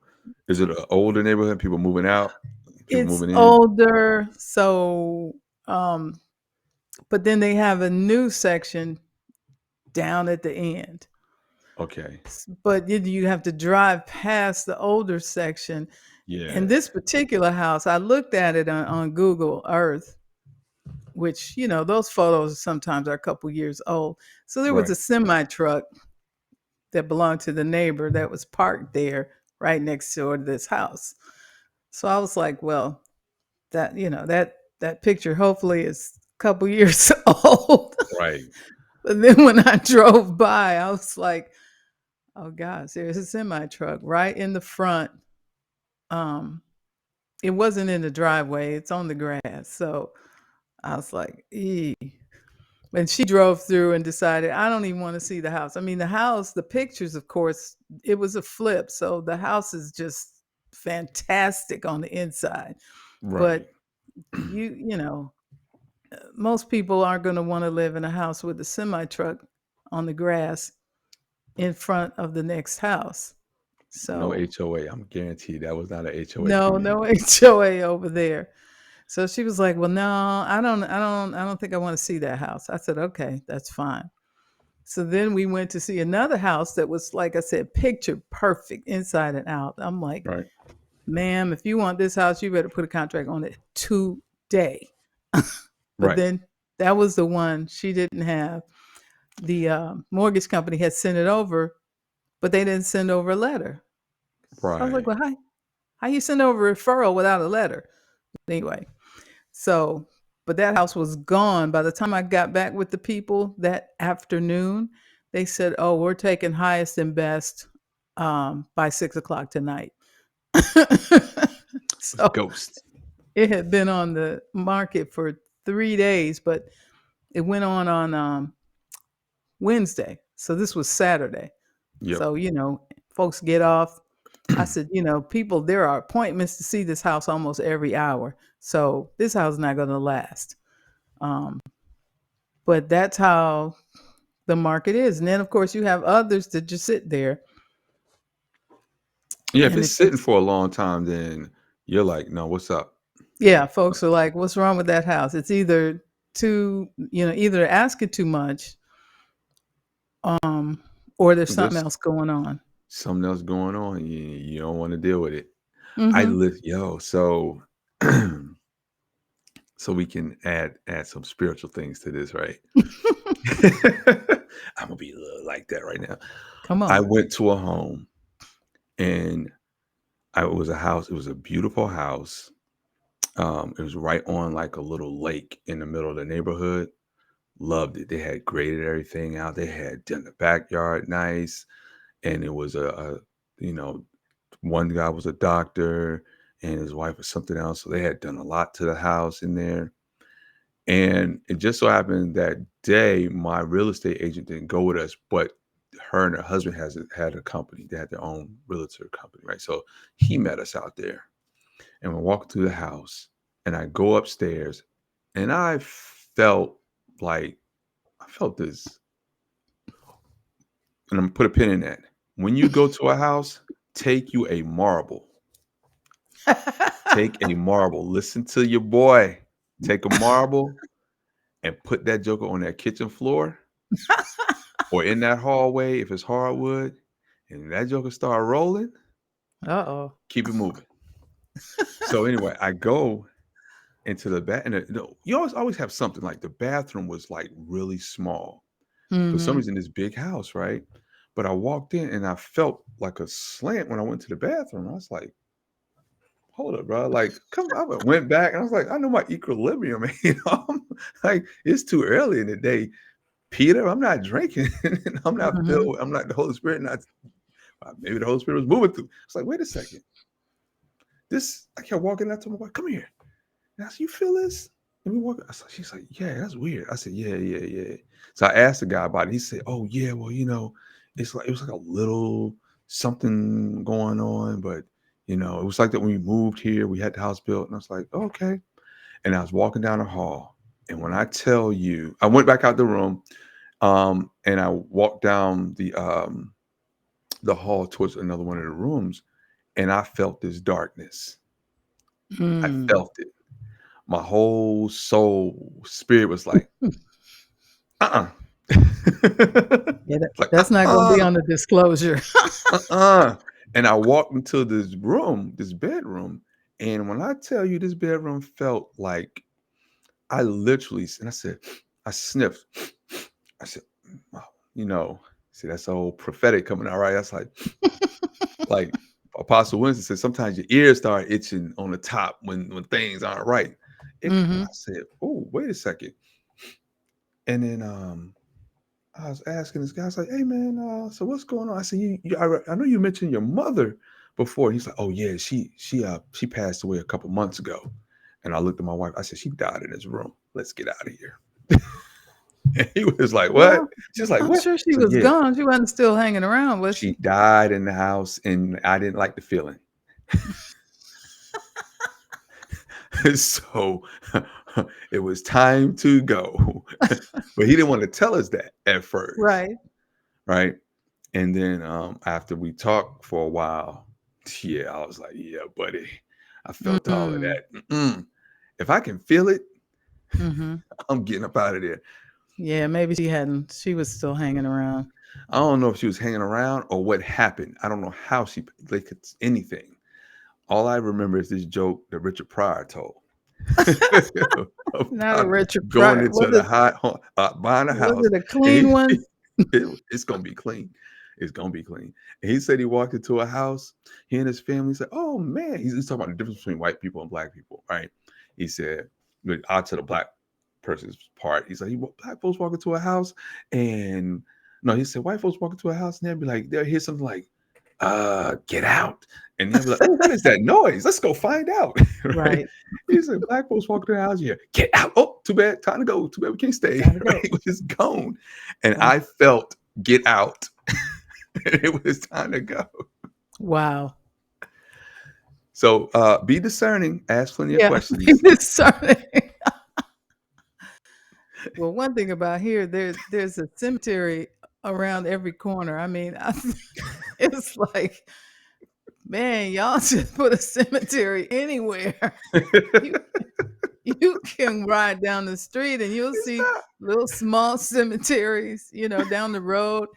Is it an older neighborhood? People moving out? People It's moving in? older, so um, but then they have a new section down at the end. Okay. But you have to drive past the older section. And Yeah. this particular house, I looked at it on Google Earth, which, those photos sometimes are a couple years old. So there was Right. a semi truck that belonged to the neighbor that was parked there right next door to this house. So I was like, well, that picture hopefully is a couple years old. Right. But then when I drove by, I was like, oh gosh, there's a semi truck right in the front. Um, it wasn't in the driveway; it's on the grass. So I was like, "Ee." And she drove through and decided, I don't even want to see the house. I mean, the house, the pictures, of course, it was a flip, so the house is just fantastic on the inside. Right. But most people aren't going to want to live in a house with a semi truck on the grass in front of the next house. No So HOA. I'm guaranteed that was not a HOA no, permit. no HOA over there. So she was like, "Well, no, I don't think I want to see that house." I said, "Okay, that's fine." So then we went to see another house that was, like I said, picture perfect inside and out. I'm like, Right. "Ma'am, if you want this house, you better put a contract on it today." But Right. then that was the one she didn't have. The mortgage company had sent it over, but they didn't send over a letter. So I was like, Right. "Well, how you send over a referral without a letter?" Anyway, so, but that house was gone. By the time I got back with the people that afternoon, they said, "Oh, we're taking highest and best by 6 o'clock tonight." It was a So ghost. it had been on the market for 3 days, but it went on Wednesday. So this was Saturday. Yep. So, folks get off. I said, people, there are appointments to see this house almost every hour. So this house is not going to last. Um, but that's how the market is. And then, of course, you have others that just sit there. Yeah, if And it's it sitting takes, for a long time, then you're like, no, what's up? yeah, folks are like, what's wrong with that house? It's either either asking too much, um, or there's something There's else going on. something else going on. You don't want to deal with it. I Mm-hmm. live, yo, so so we can add some spiritual things to this, right? I'm gonna be a little like that right now. Come I on. went to a home and it was a house. It was a beautiful house. It was right on like a little lake in the middle of the neighborhood. Loved it. They had graded everything out. They had done the backyard nice, and it was a you know one guy was a doctor, and his wife was something else. So they had done a lot to the house in there. And it just so happened that day, my real estate agent didn't go with us, but her and her husband had a company. They had their own realtor company, right? So he met us out there, and we're walking through the house, and I go upstairs, and felt like I felt this, and I'm gonna put a pin in that. When you go to a house, take you a marble. Take a marble. Listen to your boy. Take a marble and put that joker on that kitchen floor or in that hallway if it's hardwood, and that joker start rolling, Uh-oh. keep it moving. So anyway, I go into the bath, and you always have something like the bathroom was like really small for some Mm-hmm. reason. This big house, right? But I walked in and I felt like a slant when I went to the bathroom. I was like, hold up, bro. Like, come on. I went back and I was like, I know my equilibrium. I'm like, it's too early in the day. Peter, I'm not drinking. I'm not Mm-hmm. filled. I'm not the Holy Spirit. Not maybe the Holy Spirit was moving through. It's like, wait a second. This I kept walking. I told my wife, come here. And I said, you feel this? And we walk. She's like, yeah, that's weird. I said, yeah, yeah, yeah. So I asked the guy about it. He said, oh yeah, well, it's like it was like a little something going on, but it was like that when we moved here, we had the house built, and I was like, oh, okay. And I was walking down the hall, and when I tell you, I went back out the room. And I walked down the hall towards another one of the rooms, and I felt this darkness. I Mm. felt it. My whole soul, spirit was like, uh-uh. Yeah, It's like, that's not gonna be uh-uh, on the disclosure. uh-uh. And I walked into this room, this bedroom, and when I tell you this bedroom felt like I literally, and I said, I sniffed. I said, wow, see, that's all prophetic coming out, right? That's like Apostle Winston said, sometimes your ears start itching on the top when things aren't right. I Mhm. said, oh, wait a second. And then I was asking this guy, I was like, hey man, so what's going on? I said, I know you mentioned your mother before. He's like, oh yeah, she passed away a couple months ago. And I looked at my wife, I said, she died in this room. Let's get out of here. And he was like, what? Well, She's like, I'm what? sure she So was yeah, gone. She wasn't still hanging around, was she she? died in the house and I didn't like the feeling. So it was time to go. But he didn't want to tell us that at first. Right. Right. And then after we talked for a while, yeah, I was like, yeah, buddy, I felt all of Mm. that. If I can feel it, Mhm. I'm getting up out of there. Yeah, maybe she was still hanging around. I don't know if she was hanging around or what happened. I don't know how like it's anything. All I remember is this joke that Richard Pryor told Not a about Richard going Pryor. into the buying a Was house, it a and clean one? it's gonna be clean. It's gonna be clean. And he said he walked into a house. He and his family said, "Oh man," he's talking about the difference between white people and black people, right? He said, out to the black person's part, he's like, "Black folks walk into a house, and no," he said, "White folks walk into a house, and they'll be like, they'll hear something like, get out," and they'll be like, "Oh, what is that noise? Let's go find out." Right? Right. He said, "Black folks walk into the house here, get out. Oh, too bad, time to go. Too bad we can't stay." Gotta Right? go. It was gone, and Wow. I felt get out. It was time to go. Wow. So be discerning, ask plenty of Yeah, questions. sorry. Well, one thing about here, there's a cemetery around every corner. I mean, it's like, man, y'all should put a cemetery anywhere. You you can ride down the street and you'll It's see little small cemeteries, down the road.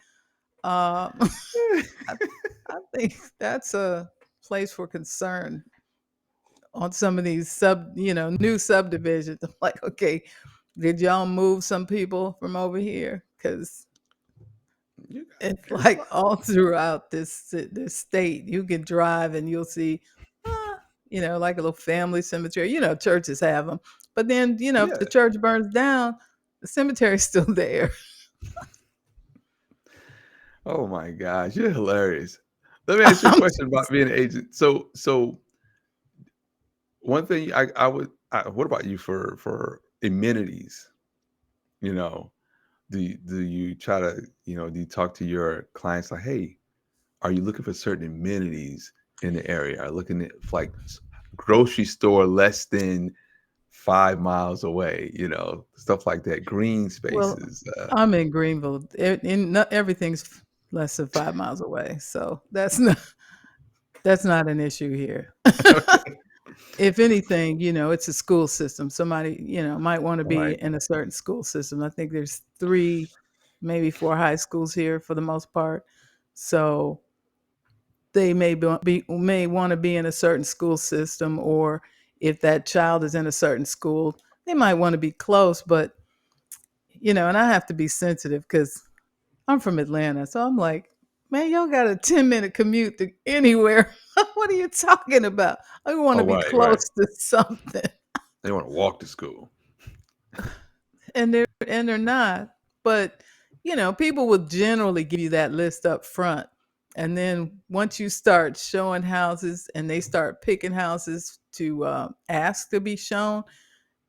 Um, not. I, I think that's a place for concern on some of these new subdivisions. I'm like, okay, did y'all move some people from over here? Because You it's got, it's like like, all throughout this state, you can drive and you'll see, uh, like a little family cemetery. Churches have them, but then if yeah. the church burns down, the cemetery's still there. Oh my gosh, you're hilarious. Let me ask you a I'm question about just- being an agent. So one thing I would, what about you for amenities? You know, do you try to, do you talk to your clients like, hey, are you looking for certain amenities in the area? Are you looking at like grocery store less than 5 miles away? Stuff like that. Green well, spaces. I'm in Greenville, and not everything's less than 5 miles away, so that's not an issue here. Okay. If anything, it's a school system. Somebody, might want to be Right. in a certain school system. I think there's 3, maybe 4 high schools here for the most part. So they may want to be in a certain school system, or if that child is in a certain school, they might want to be close. But and I have to be sensitive because I'm from Atlanta, so I'm like, man, y'all got a 10-minute commute to anywhere. What are you talking about? I want to Oh, be right, right. close to something. They want to walk to school. And they're not. But people will generally give you that list up front, and then once you start showing houses and they start picking houses to ask to be shown,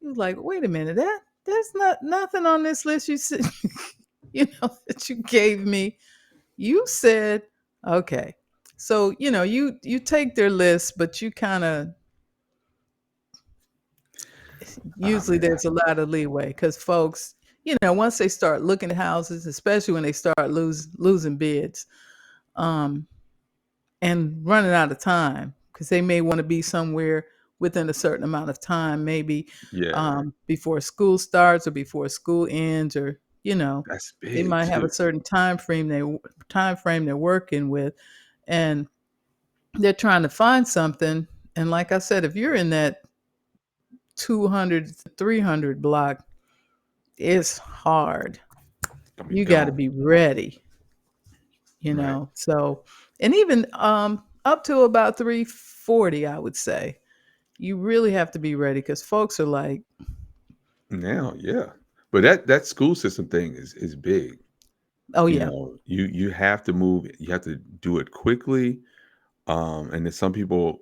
you're like, wait a minute, there's not nothing on this list you said, that you gave me. You said, okay. So you take their list, but you kind of, Oh usually man. there's a lot of leeway because folks, once they start looking at houses, especially when they start losing bids, um, and running out of time because they may want to be somewhere within a certain amount of time, maybe Yeah, before school starts or before school ends, or that's they big might have a too. certain time frame they're working with, and they're trying to find something. And like I said, if you're in that 200 to 300 block, it's hard. Gonna be You got to gone. be ready, Right. so, and even up to about 340, I would say you really have to be ready because folks are like, Now, yeah. But that school system thing is big. oh You yeah. know, you have to move, you have to do it quickly. And then some people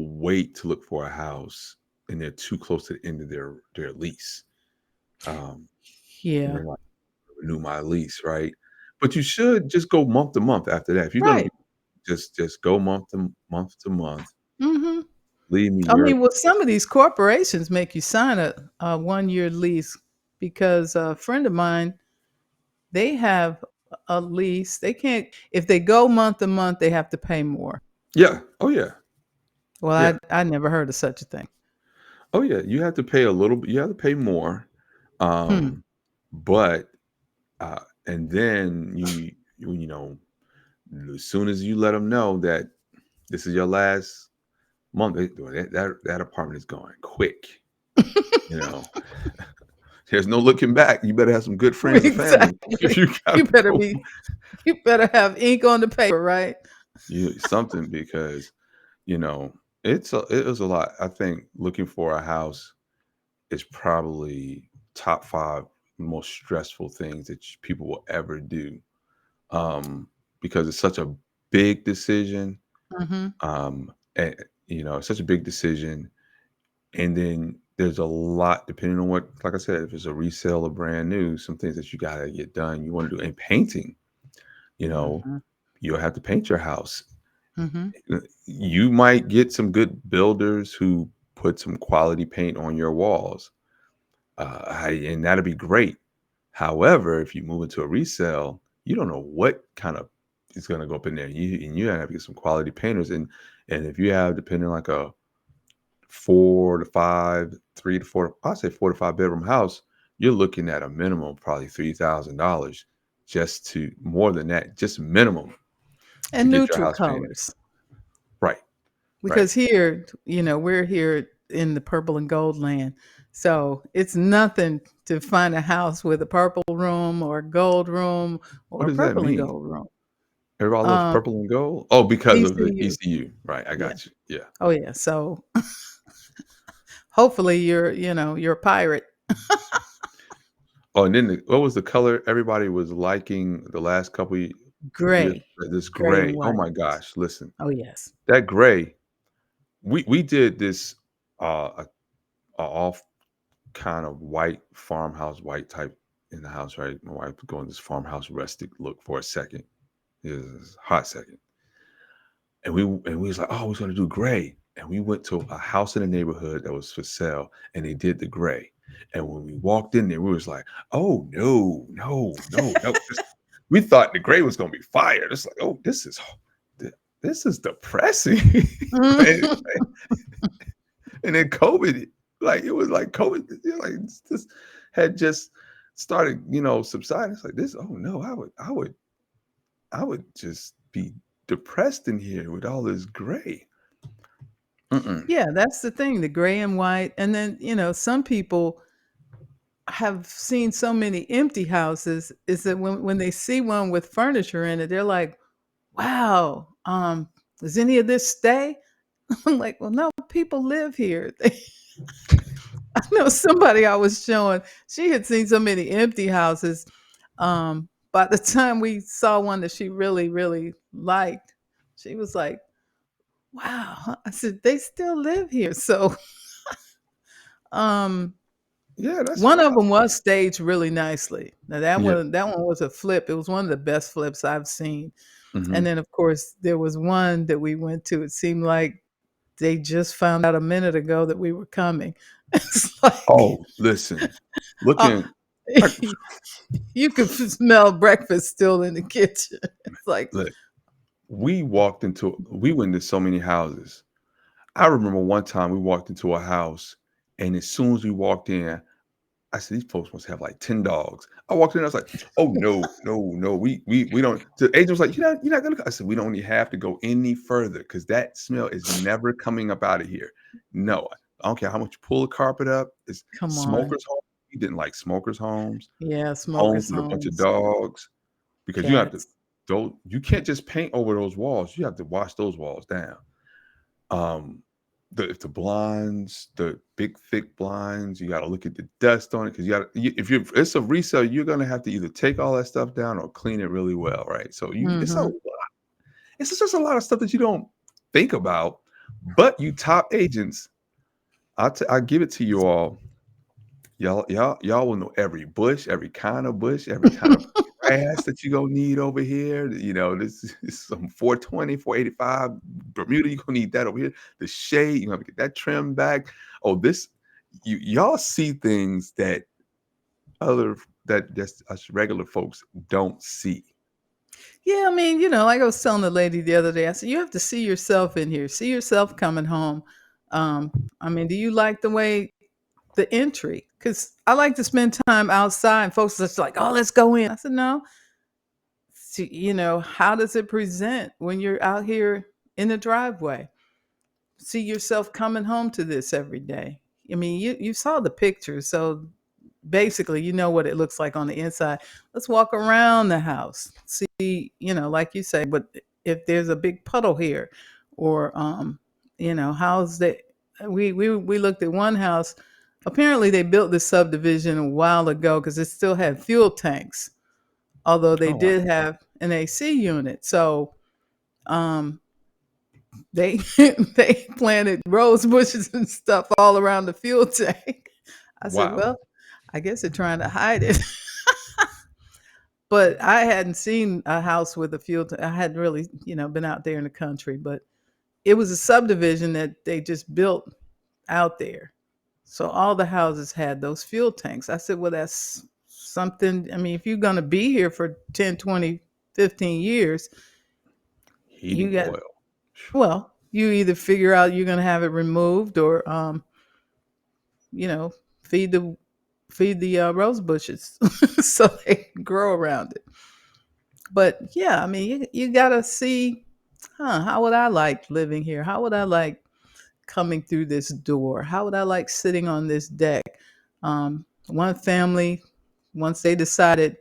wait to look for a house and they're too close to the end of their lease. Um, and Yeah. they're like, renew my lease, right? But you should just go month to month after that. If you're gonna be Right. just go month to month. Hmm. Leave me I your mean, well, some of these corporations make you sign a 1 year lease because a friend of mine, they have a lease. They can't, if they go month to month, they have to pay more. yeah. Oh yeah. Well, Yeah. I never heard of such a thing. Oh yeah. You have to pay a little bit, you have to pay more. Hmm. But and then as soon as you let them know that this is your last month, that apartment is going quick. You know, there's no looking back. You better have some good friends and family if Exactly. you You gotta better go. be, you better have ink on the paper, right? You something because you know it was a lot. I think looking for a house is probably top five most stressful things that people will ever do. Because it's such a big decision. Hmm. And, it's such a big decision. And then there's a lot, depending on what, like I said, if it's a resale or brand new, some things that you got to get done. You want to do, and painting, you know, Hmm. you'll have to paint your house. Hmm. You might get some good builders who put some quality paint on your walls, and that'll be great. However, if you move into a resale, you don't know what kind of is going to go up in there. You have to get some quality painters, and if you have, depending like a 4 to 5, 3 to 4, I'll say 4 to 5 bedroom house, you're looking at a minimum of probably $3,000, just to more than that, just minimum to And get your neutral house painted. colors. Right, right. Because here, we're here in the purple and gold land. So it's nothing to find a house with a purple room or a gold room What or a does that purple and mean? gold room. Everybody loves Um, purple and gold. Oh, because of the ECU. ECU. Right, I Yeah. got you. Yeah. Oh yeah. So hopefully you're a pirate. Oh, and then what was the color everybody was liking the last couple years? Gray. This Gray and gray. Oh white. my gosh, listen. Oh yes. That gray, we did this a off kind of white farmhouse white type in the house, right? My wife was going this farmhouse rustic look for a second. It was a hot second. And we was like, oh, we're gonna do gray. And we went to a house in the neighborhood that was for sale, and they did the gray. And when we walked in there, we was like, oh no, no, no, no. We thought the gray was gonna be fire. It's like, oh, this is depressing. and, Mhm. and then COVID, like it was like COVID, like this had just started, subsiding. It's like this. Oh no, I would just be depressed in here with all this gray. Mm-mm. Yeah, that's the thing, the gray and white. And then, some people have seen so many empty houses is that when they see one with furniture in it, they're like, wow, does any of this stay? I'm like, well, no, people live here. I know somebody I was showing, she had seen so many empty houses. By the time we saw one that she really, really liked, she was like, wow. I said, they still live here. So um Yeah, that's one of wild. them was staged really nicely. Now Yeah. that one was a flip. It was one of the best flips I've seen. And Mhm. then of course there was one that we went to. It seemed like they just found out a minute ago that we were coming. It's like Oh, listen, uh, looking. I, You could smell breakfast still in the kitchen. It's like, look, we went into so many houses. I remember one time we walked into a house, and as soon as we walked in, I said, "These folks must have like 10 dogs." I walked in, I was like, "Oh no, no, no, we don't." The agent was like, "You're not gonna." I said, "We don't even have to go any further because that smell is never coming up out of here. No, I don't care how much you pull the carpet up. It's come on. smokers' homes. We didn't like smokers' homes, Yeah, homes smokers' with a bunch of homes, dogs because you have to. cats. Don't you can't just paint over those walls. You have to wash those walls down." Um, the blinds, the big thick blinds, you gotta look at the dust on it because if it's a resale, you're gonna have to either take all that stuff down or clean it really well, right? So Hmm. it's just a lot of stuff that you don't think about, but you top agents, I give it to you all. Y'all will know every bush, every kind of bush, every kind of grass that you gonna need over here. This is some 420, 485 Bermuda. You gonna need that over here. The shade, you have to get that trimmed back. Oh, y'all see things other that's us regular folks don't see. Yeah, I mean, like I was telling the lady the other day, I said, you have to see yourself in here, see yourself coming home. I mean, do you like the way the entry? Because I like to spend time outside, and folks are just like, oh, let's go in. I said, no. See, how does it present when you're out here in the driveway? See yourself coming home to this every day. I mean, you saw the pictures, so basically you know what it looks like on the inside. Let's walk around the house, see, like you say, but if there's a big puddle here, or how's that? We looked at one house. Apparently they built this subdivision a while ago because it still had fuel tanks, although they Oh wow. did have an AC unit. So um they they planted rose bushes and stuff all around the fuel tank. I said, Wow. well, I guess they're trying to hide it. But I hadn't seen a house with a fuel tank. I hadn't really, been out there in the country, but it was a subdivision that they just built out there. So all the houses had those fuel tanks. I said, well, that's something. I mean, if you're going to be here for 10, 20, 15 years, you Heating got, oil. well, you either figure out you're going to have it removed, or you know, feed the rose bushes so they grow around it. But yeah, I mean, you gotta see, how would I like living here? How would I like coming through this door? How would I like sitting on this deck? One family, once they decided,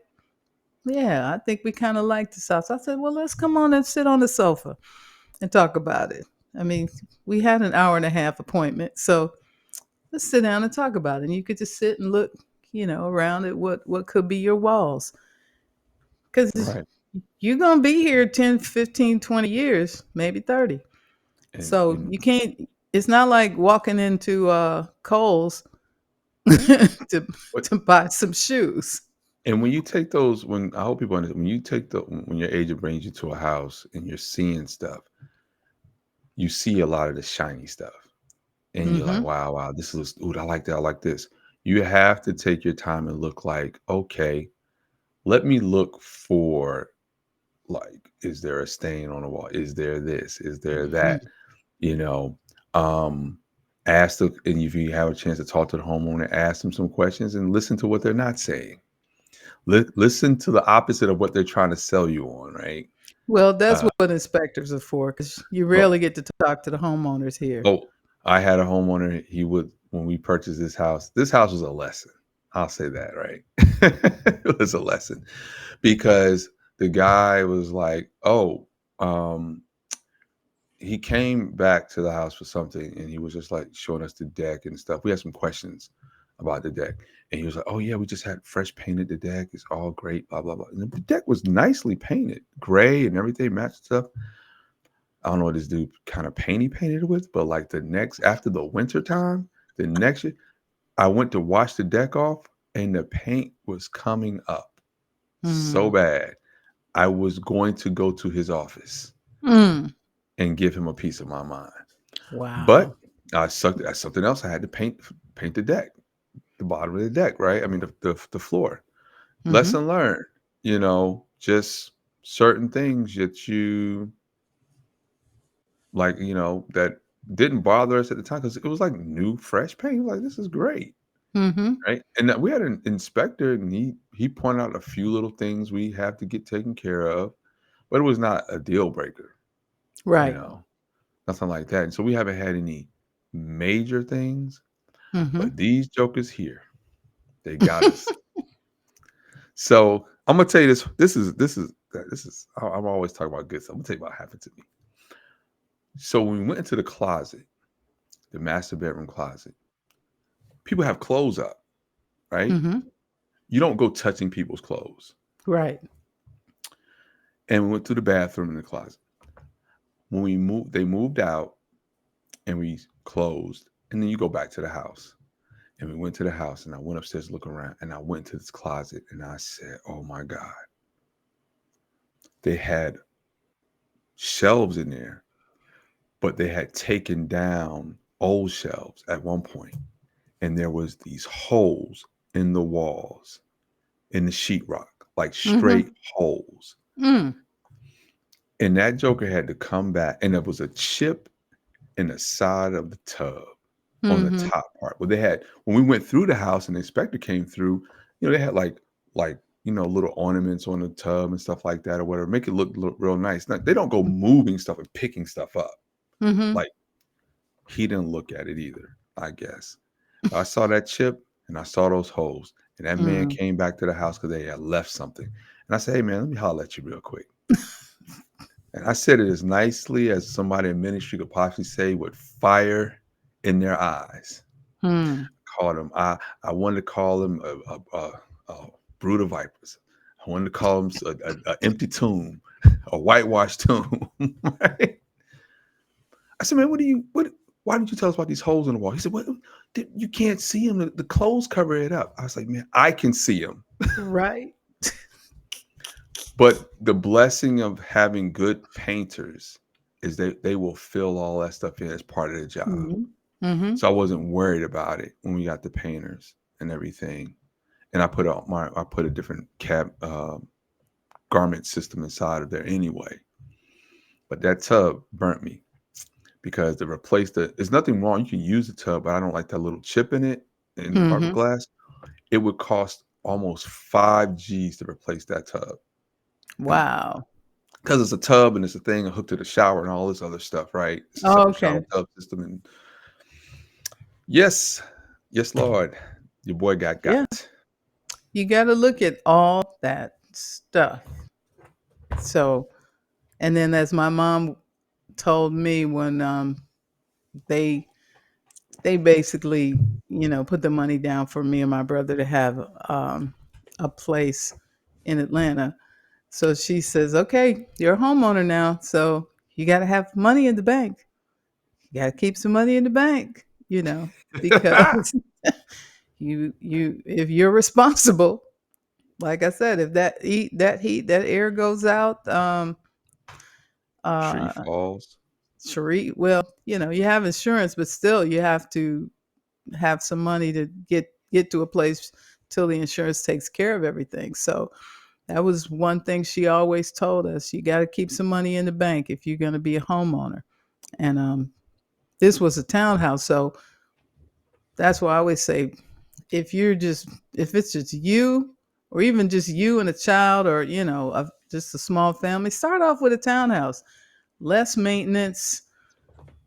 yeah, I think we kind of like this house. I said, well, let's come on and sit on the sofa and talk about it. I mean, we had an hour and a half appointment, so let's sit down and talk about it. And you could just sit and look, around at what could be your walls. Because Right. you're going to be here 10, 15, 20 years, maybe 30. And So and you can't, it's not like walking into Kohl's to, but to buy some shoes. and when you take those, when I hope people understand, when your agent brings you to a house and you're seeing stuff, you see a lot of the shiny stuff. And you're like, Hmm. wow, wow, this looks, ooh, I like that, I like this. You have to take your time and look like, okay, let me look for, like, is there a stain on the wall? Is there this? Is there Hmm. that? You know, um, and if you have a chance to talk to the homeowner, ask them some questions and listen to what they're not saying. Listen to the opposite of what they're trying to sell you on, right? Well, that's Uh, what inspectors are for, because you well, rarely get to talk to the homeowners here. oh, I had a homeowner. He would when we purchased this house. This house was a lesson. I'll say that, right? It was a lesson because the guy was like, "Oh, um, he came back to the house for something and he was just like showing us the deck and stuff. We had some questions about the deck. And he was like, oh, yeah, we just had fresh painted the deck. It's all great, blah, blah, blah. And the deck was nicely painted, gray and everything matched stuff. I don't know what this dude kind of paint he painted it with, but like after the winter time, the next year, I went to wash the deck off and the paint was coming up so Mm. bad. I was going to go to his office Mm. and give him a piece of my mind. But Wow. that's something else. I had to paint the deck. the bottom of the deck, right? I mean, the floor. Mhm. Lesson learned, just certain things that you like, that didn't bother us at the time because it was like new, fresh paint. Like, this is great, Mhm. right? And we had an inspector, and he pointed out a few little things we have to get taken care of, but it was not a deal breaker, you Right. know, nothing like that. And so we haven't had any major things, but Mhm. these jokers here, they got us. So I'm gonna tell you this. This is. I'm always talking about good stuff. I'm gonna tell you about what happened to me. So when we went into the closet, the master bedroom closet, people have clothes up, right? Mhm. You don't go touching people's clothes. Right. And we went to the bathroom in the closet. When we moved, they moved out, and we closed. And then you go back to the house. And we went to the house, and I went upstairs to look around, and I went to this closet, and I said, "Oh my God!" They had shelves in there, but they had taken down old shelves at one point, and there was these holes in the walls in the sheetrock, like straight Mhm. holes. Mm. And that joker had to come back, and there was a chip in the side of the tub on the Mhm. top part. But they had when we went through the house and the inspector came through, they had like little ornaments on the tub and stuff like that or whatever, make it look real nice. Now, they don't go moving stuff and picking stuff up. Mhm. Like he didn't look at it either, I guess. But I saw that chip and I saw those holes. And that man Mm. came back to the house because they had left something. And I said, "Hey man, let me holler at you real quick." And I said it as nicely as somebody in ministry could possibly say with fire in their eyes. Mm. Called them. I wanted to call them a brood of vipers. I wanted to call them a empty tomb, a whitewashed tomb. Right? I said, "Man, what? Why didn't you tell us about these holes in the wall?" He said, "What? You can't see them. The clothes cover it up." I was like, "Man, I can see them." Right. But the blessing of having good painters is they will fill all that stuff in as part of the job. Mhm. Mhm. So I wasn't worried about it when we got the painters and everything. And I put a different garment system inside of there anyway. But that tub burnt me because to replace there's nothing wrong. You can use the tub, but I don't like that little chip in it in the Mhm. fiberglass. It would cost almost 5 G's to replace that tub. And Wow. because it's a tub and it's a thing hooked to the shower and all this other stuff, right? It's a Oh, separate shower okay. tub system. And yes, yes, Lord, your boy got Yeah. got. You got to look at all that stuff. So, and then as my mom told me when they they basically, put the money down for me and my brother to have a place in Atlanta. So she says, "Okay, you're a homeowner now, so you got to have money in the bank. You got to keep some money in the bank, because you if you're responsible, like I said, if that air goes out, Tree uh, falls. Cherie, well, you have insurance, but still, you have to have some money to get to a place till the insurance takes care of everything. So that was one thing she always told us: you got to keep some money in the bank if you're going to be a homeowner. And this was a townhouse, so that's why I always say, if it's just you, or even just you and a child, or just a small family, start off with a townhouse. Less maintenance.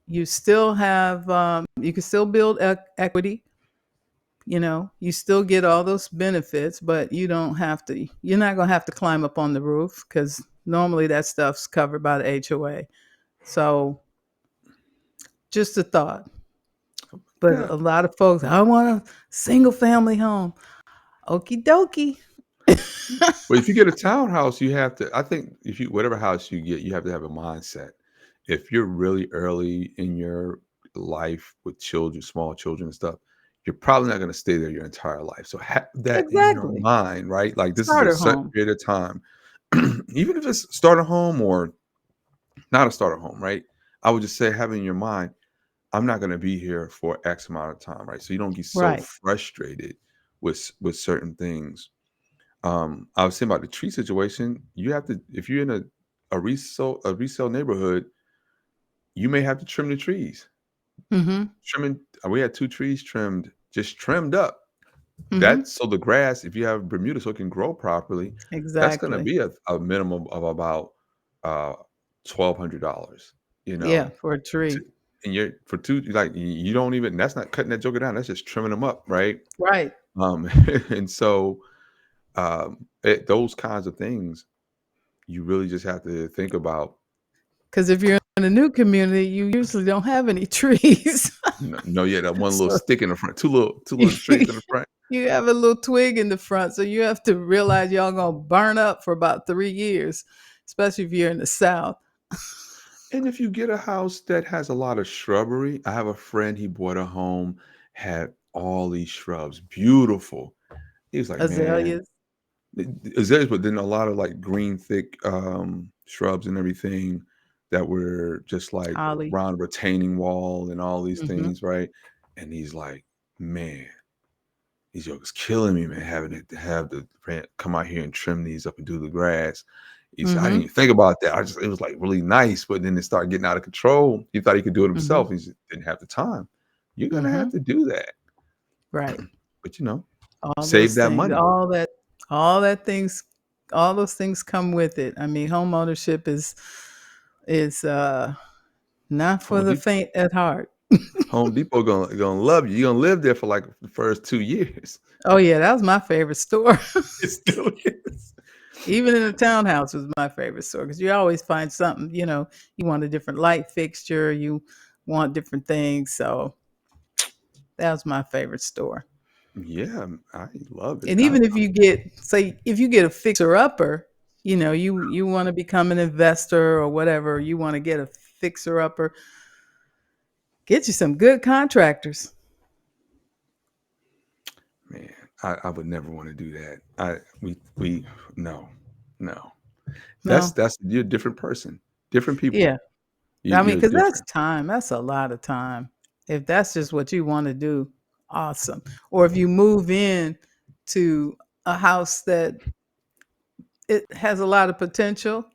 You still have you can still build equity. You still get all those benefits, but you're not going to have to climb up on the roof, because normally that stuff's covered by the HOA. So just a thought. But Yeah. a lot of folks, I want a single family home. Okie dokie. But if you get a townhouse, you have to. I think if you whatever house you get, you have to have a mindset. If you're really early in your life with children, small children and stuff, you're probably not going to stay there your entire life. So have that in your Exactly. mind, right? Like this is a Starter set home. period of time. Even if it's start a home or not a starter home, right? I would just say have in your mind, I'm not going to be here for X amount of time, right? So you don't get so Right. frustrated with certain things. I was saying about the tree situation. You have to, if you're in a resale neighborhood, you may have to trim the trees. Mhm. Trimming, we had 2 trees trimmed, just trimmed up. Mhm. That's so the grass, if you have Bermuda, so it can grow properly, that's going to Exactly. be a minimum of about uh, $1,200. You Yeah, know, for a to, tree. and you're for two, like you don't even. That's not cutting that joker down. That's just trimming them up, right? Right. Um, and so those kinds of things, you really just have to think about. Because if you're in a new community, you usually don't have any trees. No, yeah, that one little So stick in the front, two you, little trees in the front. you have a little twig in the front. So you have to realize y'all gonna burn up for about 3 years, especially if you're in the South. And if you get a house that has a lot of shrubbery, I have a friend, he bought a home, had all these shrubs, beautiful. He was like, man, Azaleas, azaleas, but then a lot of like green, thick shrubs and everything that were just like holly. around a retaining wall and all these Hmm. things, right? And he's like, man, these jokers killing me, man, having to have the rent come out here and trim these up and do the grass. He said, I didn't Hmm. even think about that. It was like really nice, but then it started getting out of control. He thought he could do it Hmm. himself. He just didn't have the time. You're gonna have Hmm. to do that. Right. But All save those that things, money. all that things, all those things come with it. I mean, home ownership is not for Home the Depot, faint at heart. Home Depot gonna love you. You're gonna live there for like the first 2 years. Oh yeah, that was my favorite store. It still is. Even in the townhouse was my favorite store because you always find something. You want a different light fixture, you want different things. So that was my favorite store. Yeah, I love it. And even if you get, say, if you get a fixer upper, you want to become an investor or whatever, you want to get a fixer upper, get you some good contractors. Man, I would never want to do that. We no, no. No, That's you're a different person. Different people. yeah, I mean, You're because that's different. time. That's a lot of time. If that's just what you want to do, awesome. Or if you move in to a house that it has a lot of potential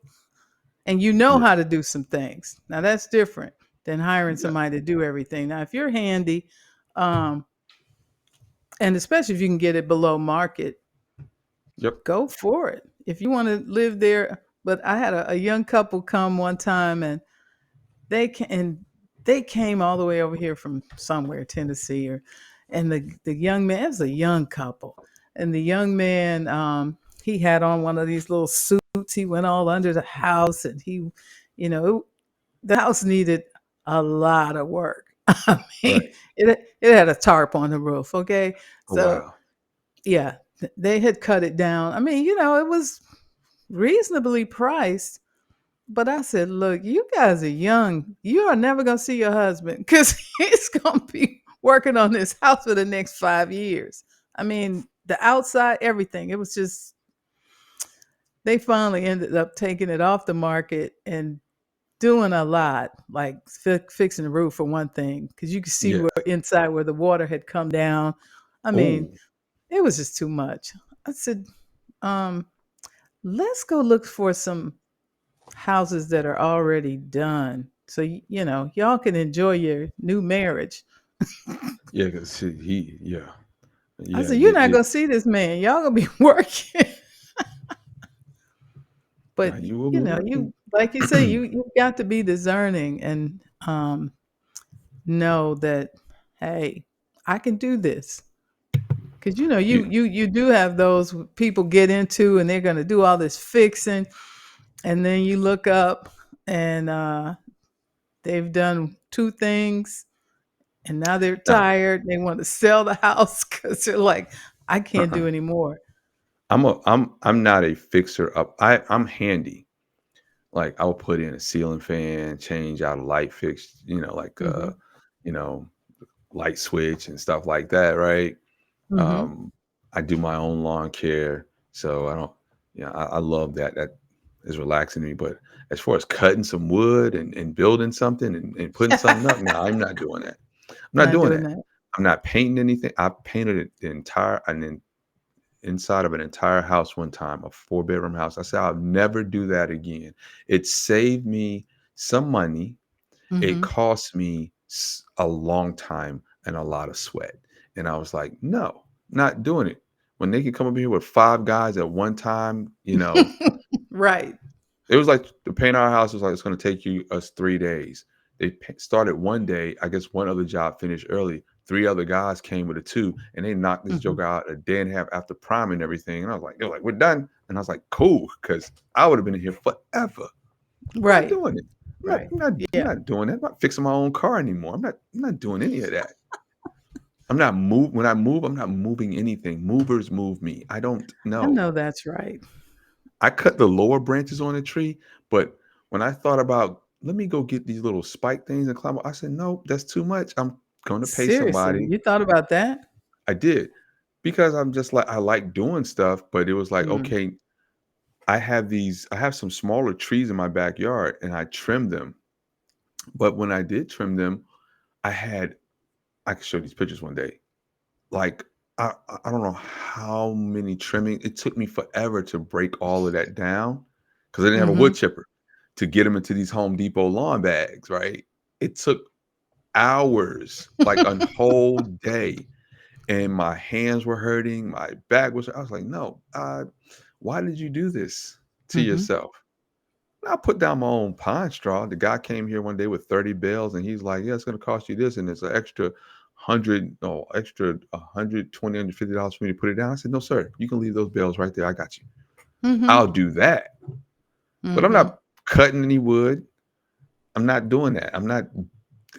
and you know Yeah. how to do some things. Now that's different than hiring Yeah. somebody to do everything. Now, if you're handy, um, and especially if you can get it below market, Yep. go for it. If you want to live there, but I had a young couple come one time and they came all the way over here from somewhere, Tennessee, and the young man, it was a young couple, and the young man, he had on one of these little suits. He went all under the house, and you know, the house needed a lot of work. I mean, Right. it had a tarp on the roof. Okay, Oh, so wow. yeah, they had cut it down. I mean, it was reasonably priced, but I said, look, you guys are young. You are never going to see your husband because he's going to be working on this house for the next 5 years. I mean, the outside, everything. It was just, they finally ended up taking it off the market and doing a lot, like fixing the roof for one thing, because you could see Yeah. where inside where the water had come down. I mean, Oh, it was just too much. I said, um, let's go look for some houses that are already done. So y'all can enjoy your new marriage. yeah, 'cause yeah. I Yeah, said, you're not you gonna see this man. Y'all gonna be working. But you will be working. you like you say, you got to be discerning and know that, hey, I can do this. Because You you do have those people get into and they're gonna do all this fixing, and then you look up and they've done two things and now they're now, tired. They want to sell the house because they're like, I can't uh-uh. do anymore. I'm not a fixer up. I'm handy. Like, I'll put in a ceiling fan, change out a light fix, like, Hmm. you know, light switch and stuff like that, right? Hmm. Um, I do my own lawn care, so I don't. I love that. is relaxing to me. But as far as cutting some wood and building something and putting something up, no, I'm not doing that. I'm not Not doing doing that. that. I'm not painting anything. I painted the entire and then inside of an entire house one time, a 4-bedroom house. I said I'll never do that again. It saved me some money. It Mhm. cost me a long time and a lot of sweat. And I was like, no, not doing it. When they can come up here with 5 guys at one time, Right. it was like the paint our house was like, it's going to take you us 3 days. They started one day. I guess one other job finished early. 3 other guys came with a two, and they knocked this Mhm. joker out a day and a half after priming everything. And I was like, they're like, we're done. And I was like, cool, because I would have been in here forever. I'm not Right. doing it. I'm not, Right. I'm not, I'm Yeah. not doing that. I'm not fixing my own car anymore. I'm not doing any of that. I'm not move when I move, I'm not moving anything. Movers move me. I don't I know. know that's right. I cut the lower branches on the tree, but when I thought about let me go get these little spike things and climb up, I said, no, that's too much. I'm gonna pay Seriously, somebody. you thought about that? I did because I'm just like I like doing stuff, but it was like, Mm. okay, I have some smaller trees in my backyard and I trimmed them. But when I did trim them, I had I could show these pictures one day. Like I don't know how many trimming it took me forever to break all of that down because I didn't have a wood Mhm. chipper to get them into these Home Depot lawn bags, right? It took hours, like a whole day, and my hands were hurting, my back was I was like, "No, why did you do this to Mhm. yourself?" I put down my own pine straw. The guy came here one day with 30 bales and he's like, yeah, it's going to cost you this. And it's an extra extra 120, $150 for me to put it down. I said, no, sir, you can leave those bales right there. I got you. Mhm. I'll do that. But I'm Mhm. not cutting any wood. I'm not doing that. I'm not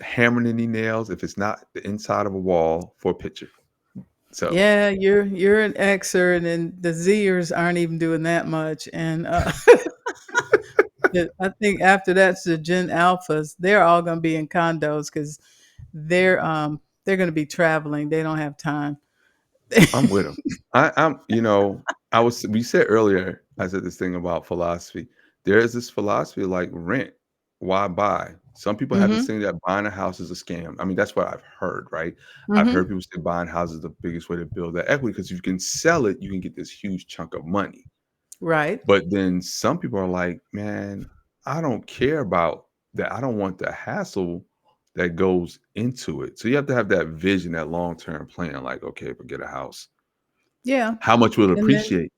hammering any nails if it's not the inside of a wall for a picture. So Yeah, you're an Xer, and then the Zers aren't even doing that much, and, I think after that's the Gen Alphas. They're all gonna be in condos because they're gonna be traveling. They don't have time. I'm with him. We said earlier, I said this thing about philosophy. There is this philosophy like rent, why buy? Some people have this Mhm. thing that buying a house is a scam. I mean, that's what I've heard, right? I've heard Mhm. people say buying houses is the biggest way to build that equity because if you can sell it, you can get this huge chunk of money. Right. But then some people are like, man, I don't care about that. I don't want the hassle that goes into it. So you have to have that vision, that long-term plan. Like, okay, if I get a house, Yeah. how much will it And then appreciate?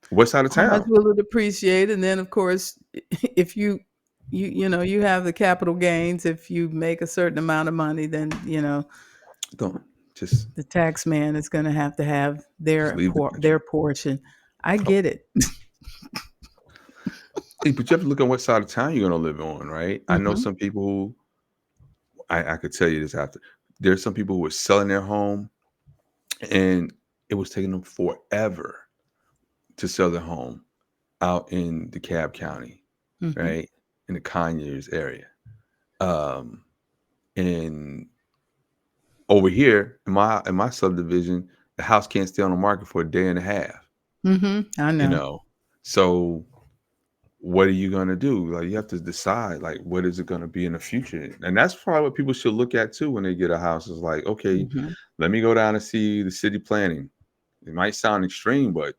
What side of how much town? will it appreciate? And then, of course, if you have the capital gains, if you make a certain amount of money, then, Don't just the tax man is gonna have to have just leave the country. their portion. I Oh, get it. hey, but you have to look at what side of town you're gonna live on, right? I know Mhm. some people who I could tell you this after. There's some people who are selling their home and it was taking them forever to sell their home out in DeKalb County, Mhm. right? In the Conyers area. Um, and over here in my subdivision, the house can't stay on the market for a day and a half, Mhm. I you know. know. So what are you gonna do? Like you have to decide like what is it gonna be in the future? And that's probably what people should look at too when they get a house is like, okay, Mhm. let me go down and see the city planning. It might sound extreme, but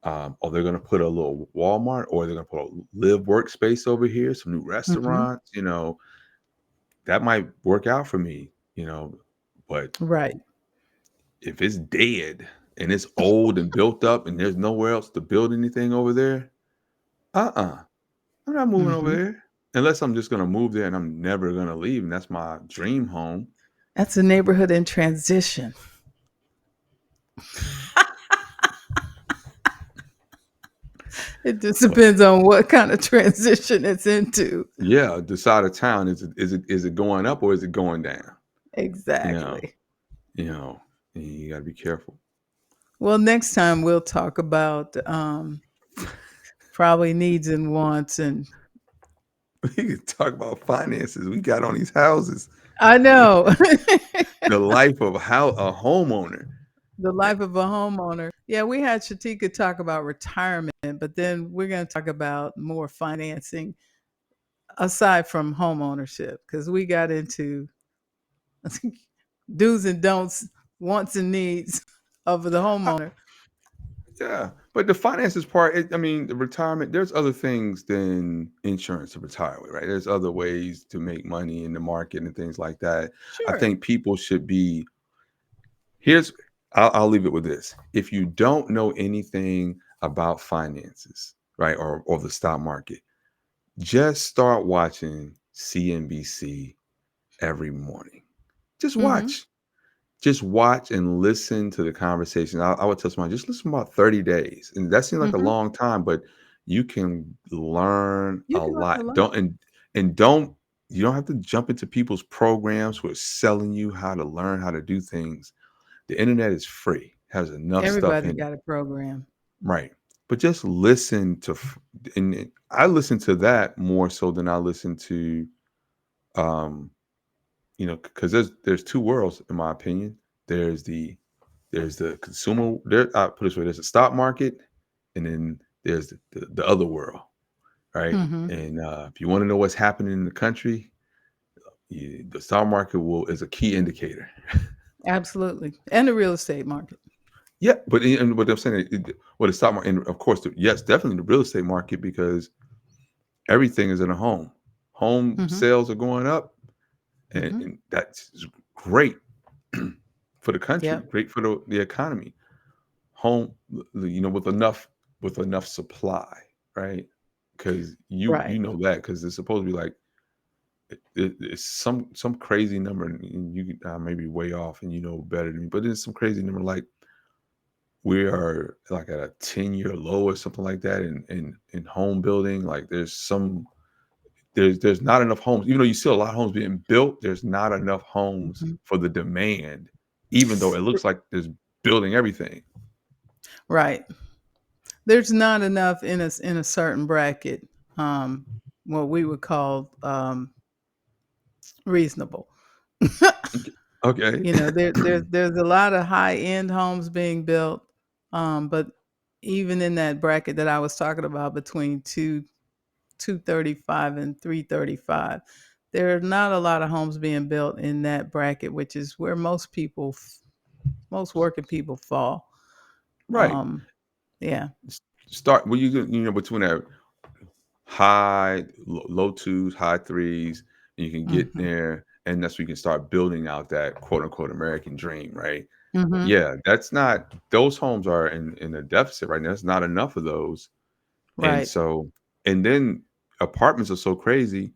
are they going to put a little Walmart or they're going to put a live workspace over here, some new Mhm. restaurants, that might work out for me, but Right. if it's dead and it's old and built up and there's nowhere else to build anything over there, uh-uh, I'm not moving over Mhm. there unless I'm just going to move there and I'm never going to leave. And that's my dream home. That's a neighborhood in transition. It just But depends on what kind of transition it's into. yeah, the side of town, is it going up or is it going down? You know, Exactly. you know, you got to be careful. Well, next time we'll talk about, probably needs and wants, and We can talk about finances we got on these houses, I know. the life of how a homeowner. The life of a homeowner. Yeah, we had Shatika talk about retirement, but then we're going to talk about more financing aside from home ownership because we got into do's and don'ts, wants and needs of the homeowner. Yeah, but the finances part, I mean, the retirement, there's other things than insurance to retire with, right? There's other ways to make money in the market and things like that. I Sure. think people should be here's I'll leave it with this. If you don't know anything about finances, right, or the stock market, just start watching CNBC every morning. Just Mm-hmm. watch. Just watch and listen to the conversation. I would tell someone, just listen about 30 days. And that seems like a Mm-hmm. long time, but you can learn You a can learn lot. a lot. Don't you don't have to jump into people's programs who are selling you how to learn how to do things. The internet is free, has enough stuff Everybody in it. got a program. Right. But just listen to and I listen to that more so than I listen to um because there's two worlds in my opinion. There's the there's the consumer there I put it this way, there's a stock market, and then there's the other world, right? Mm-hmm. And if you want to know what's happening in the country, the stock market will is a key indicator. Absolutely. And the real estate market. Yeah, but and what I'm saying, what the stock market, and of course, yes, definitely the real estate market because everything is in a home. Home Mm-hmm. sales are going up, Mm-hmm. and that's great for the country, Yep. great for the economy. Home, with enough supply, right? Because you Right. know that because it's supposed to be like it's some crazy number, and you may be way off, and you know better than me, but it's some crazy number like we are like at a 10-year low or something like that in home building. Like there's not enough homes, even though you see a lot of homes being built. There's not enough homes Mm-hmm. for the demand, even though it looks like there's building everything. Right. There's not enough in a certain bracket, what we would call reasonable. Okay. There's a lot of high end homes being built, but even in that bracket that I was talking about between 235 and 335, there are not a lot of homes being built in that bracket, which is where most working people fall. Right. Um, yeah. Start when between that low twos, high threes, and you can get Hmm. there, and that's where you can start building out that quote unquote American dream, right? Hmm. Yeah, that's not those homes are in a deficit right now. There's not enough of those. And Right. so, and then apartments are so crazy.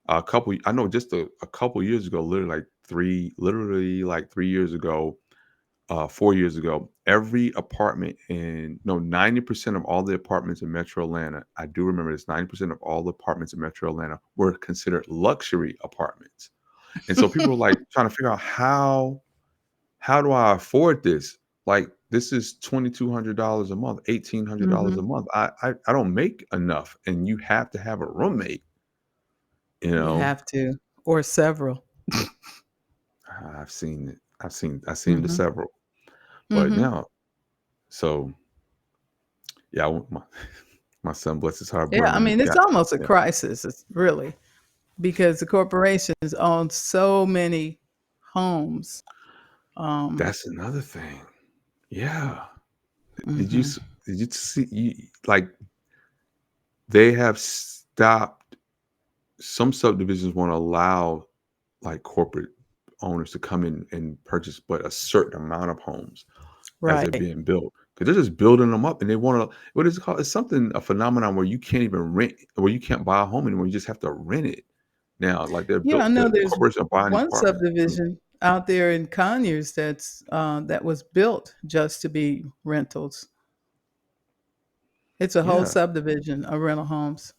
I know just a couple years ago, literally like 3 years ago, 4 years ago, every apartment in no 90% of all the apartments in Metro Atlanta. I do remember this. 90% of all the apartments in Metro Atlanta were considered luxury apartments, and so people were like trying to figure out how do I afford this? Like this is $2,200 a month, $1,800 a Hmm. month. I don't make enough, and you have to have a roommate. You You know, have to, or several. I've seen it. I've seen the Hmm. several, but Hmm. now so yeah, my son, bless his heart, boy, Yeah, I when he mean, it's got almost a yeah, crisis, it's really, because the corporations own so many homes. Um, that's another thing. Yeah. Did you mhm. s did you see like, they have stopped some subdivisions won't allow, like, corporate owners to come in and purchase but a certain amount of homes as they're Right. being built because 'cause they're just building them up, and they wanna what is it called? It's something a phenomenon where you can't even rent where you can't buy a home anymore, you just have to rent it now, like, they're Yeah, I built know the there's corporations are buying these one apartments. Mm, subdivision out there in Conyers that was built just to be rentals. It's a whole yeah. subdivision of rental homes.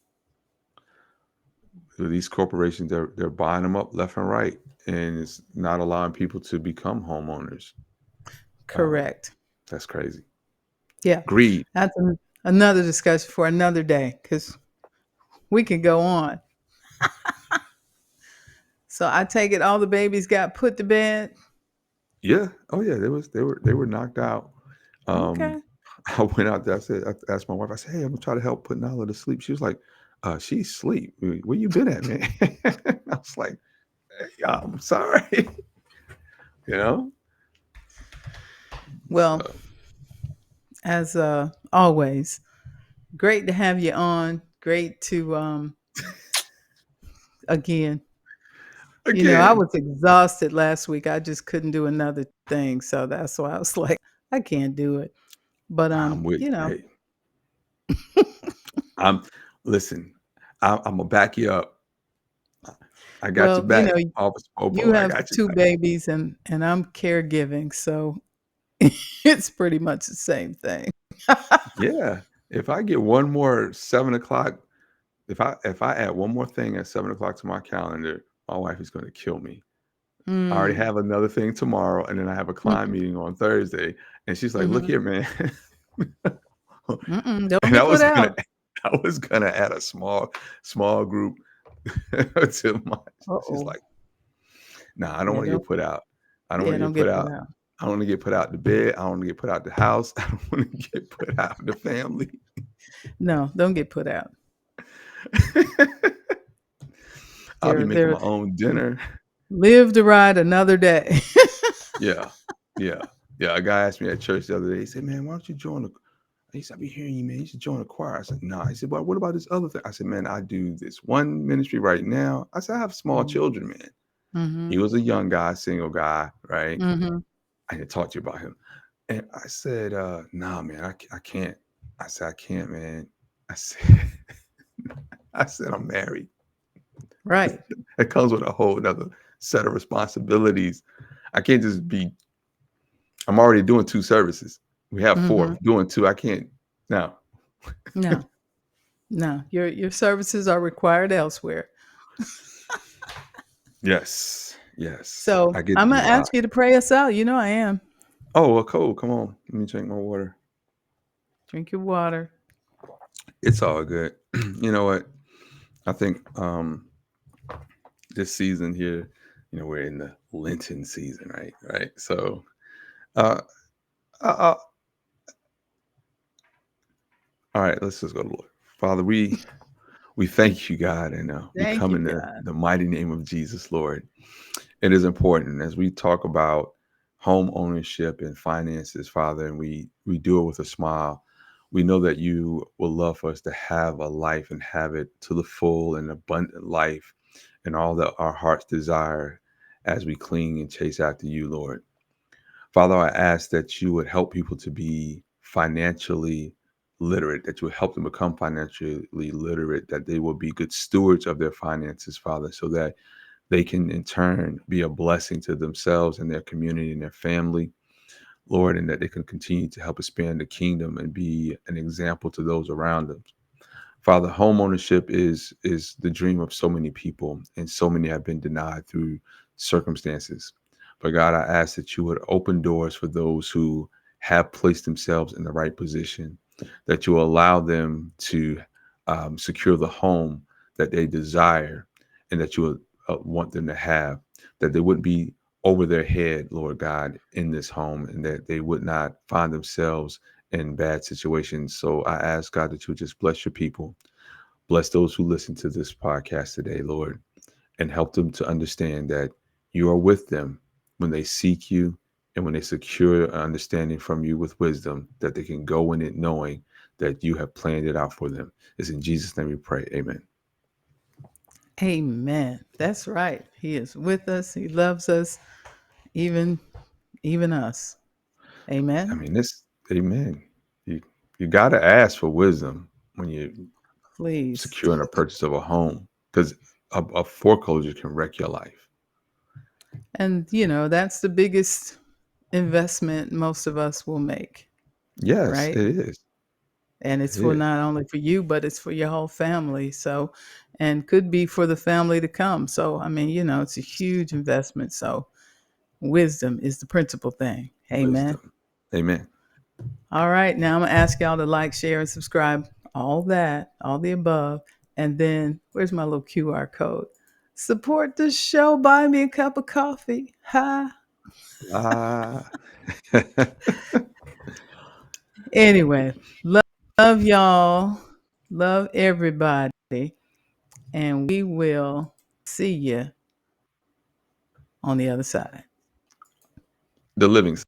So these corporations, they're buying them up left and right, and it's not allowing people to become homeowners. Um, Correct. that's crazy. Yeah. Greed. That's another discussion for another day because we can go on. So I take it all the babies got put to bed. Yeah. Oh yeah. They were knocked out. Um, Okay. I went out there. I said, I asked my wife. I said, "Hey, I'm gonna try to help put Nala to sleep." She was like, "She's asleep. Where you been at, man?" I was like, "Hey, I'm sorry." you know. Well, So as always, great to have you on. Great to again. I again, was exhausted last week. I just couldn't do another thing, so that's why I was like, I can't do it. But I'm with. Hey, I'm. Listen, I'm gonna back you up. I got your well, back, Officer you Popo. I have got your two back. babies, and I'm caregiving, so it's pretty much the same thing. Yeah. If I get one more 7 o'clock, if I add one more thing at 7 o'clock to my calendar, my wife is gonna kill me. I already Mm. have another thing tomorrow, and then I have a client Mhm. meeting on Thursday, and she's like, "Look Mhm. here, man." Mm-mm, don't and get put out. I was gonna add a small group to my. She's Uh-oh. like, "Nah, I don't Yeah, want to don't get put out. I don't want yeah, to don't get put get put out. out. I don't want to get put out the bed. I don't want to get put out the house. I don't want to get put out the family." No, don't get put out. I'll be making They're my own dinner. live to ride another day. Yeah, yeah, yeah. A guy asked me at church the other day. He said, "Man, why don't you join the?" He said, "I be hearing you, man. You should join a choir." I said, "Nah." He said, "Well, what about this other thing?" I said, "Man, I do this one ministry right now." I said, "I have small Mm. children, man." He Mhm. was a young guy, single guy, right? Mhm. I had talked to you about him, and I said, "Nah, man, I can't." I said, "I can't, man." I said, "I said I'm married. Right. It comes with a whole other set of responsibilities. I can't just be. I'm already doing two services. We have four. Mhm. Doing two, I can't now." No. No. Your services are required elsewhere. Yes, yes. So, I get I'm you gonna a lot. ask you to pray us out. You know I am. Oh, well, cool. Come on. Let me drink my water. Drink your water. It's all good. You know what? I think this season here, we're in the Lenten season, right? Right. So, uh, uh, uh, all right, let's just go to the Lord. Father, we thank you, God, and we Thank come you, in God. the mighty name of Jesus, Lord. It is important as we talk about home ownership and finances, Father, and we do it with a smile. We know that you will love us to have a life and have it to the full and abundant life and all that our hearts desire as we cling and chase after you, Lord. Father, I ask that you would help people to be financially literate, that you would help them become financially literate, that they will be good stewards of their finances, Father, so that they can in turn be a blessing to themselves and their community and their family, Lord, and that they can continue to help expand the kingdom and be an example to those around them. Father, home ownership is the dream of so many people, and so many have been denied through circumstances. But God, I ask that you would open doors for those who have placed themselves in the right position, that you allow them to secure the home that they desire, and that you would want them to have, that they wouldn't be over their head, Lord God, in this home, and that they would not find themselves in bad situations. So I ask God that you would just bless your people, bless those who listen to this podcast today, Lord, and help them to understand that you are with them when they seek you and when they secure an understanding from you with wisdom, that they can go in it knowing that you have planned it out for them. It's in Jesus' name we pray. Amen. Amen. That's right. He is with us. He loves us, even even us. I Amen. mean, this, amen. You, you got to ask for wisdom when you're Please. securing a purchase of a home, because a foreclosure can wreck your life. And that's the biggest investment most of us will make, Yes, right? it is. And It it's for is. not only for you, but it's for your whole family. So, and could be for the family to come. So, I mean, it's a huge investment. So, wisdom is the principal thing. Amen. Wisdom. Amen. All right. Now I'm going to ask y'all to like, share, and subscribe. All that, all the above. And then where's my little QR code? Support the show. Buy me a cup of coffee. Ha. Ah. Anyway, love y'all. Love everybody. And we will see you on the other side. The living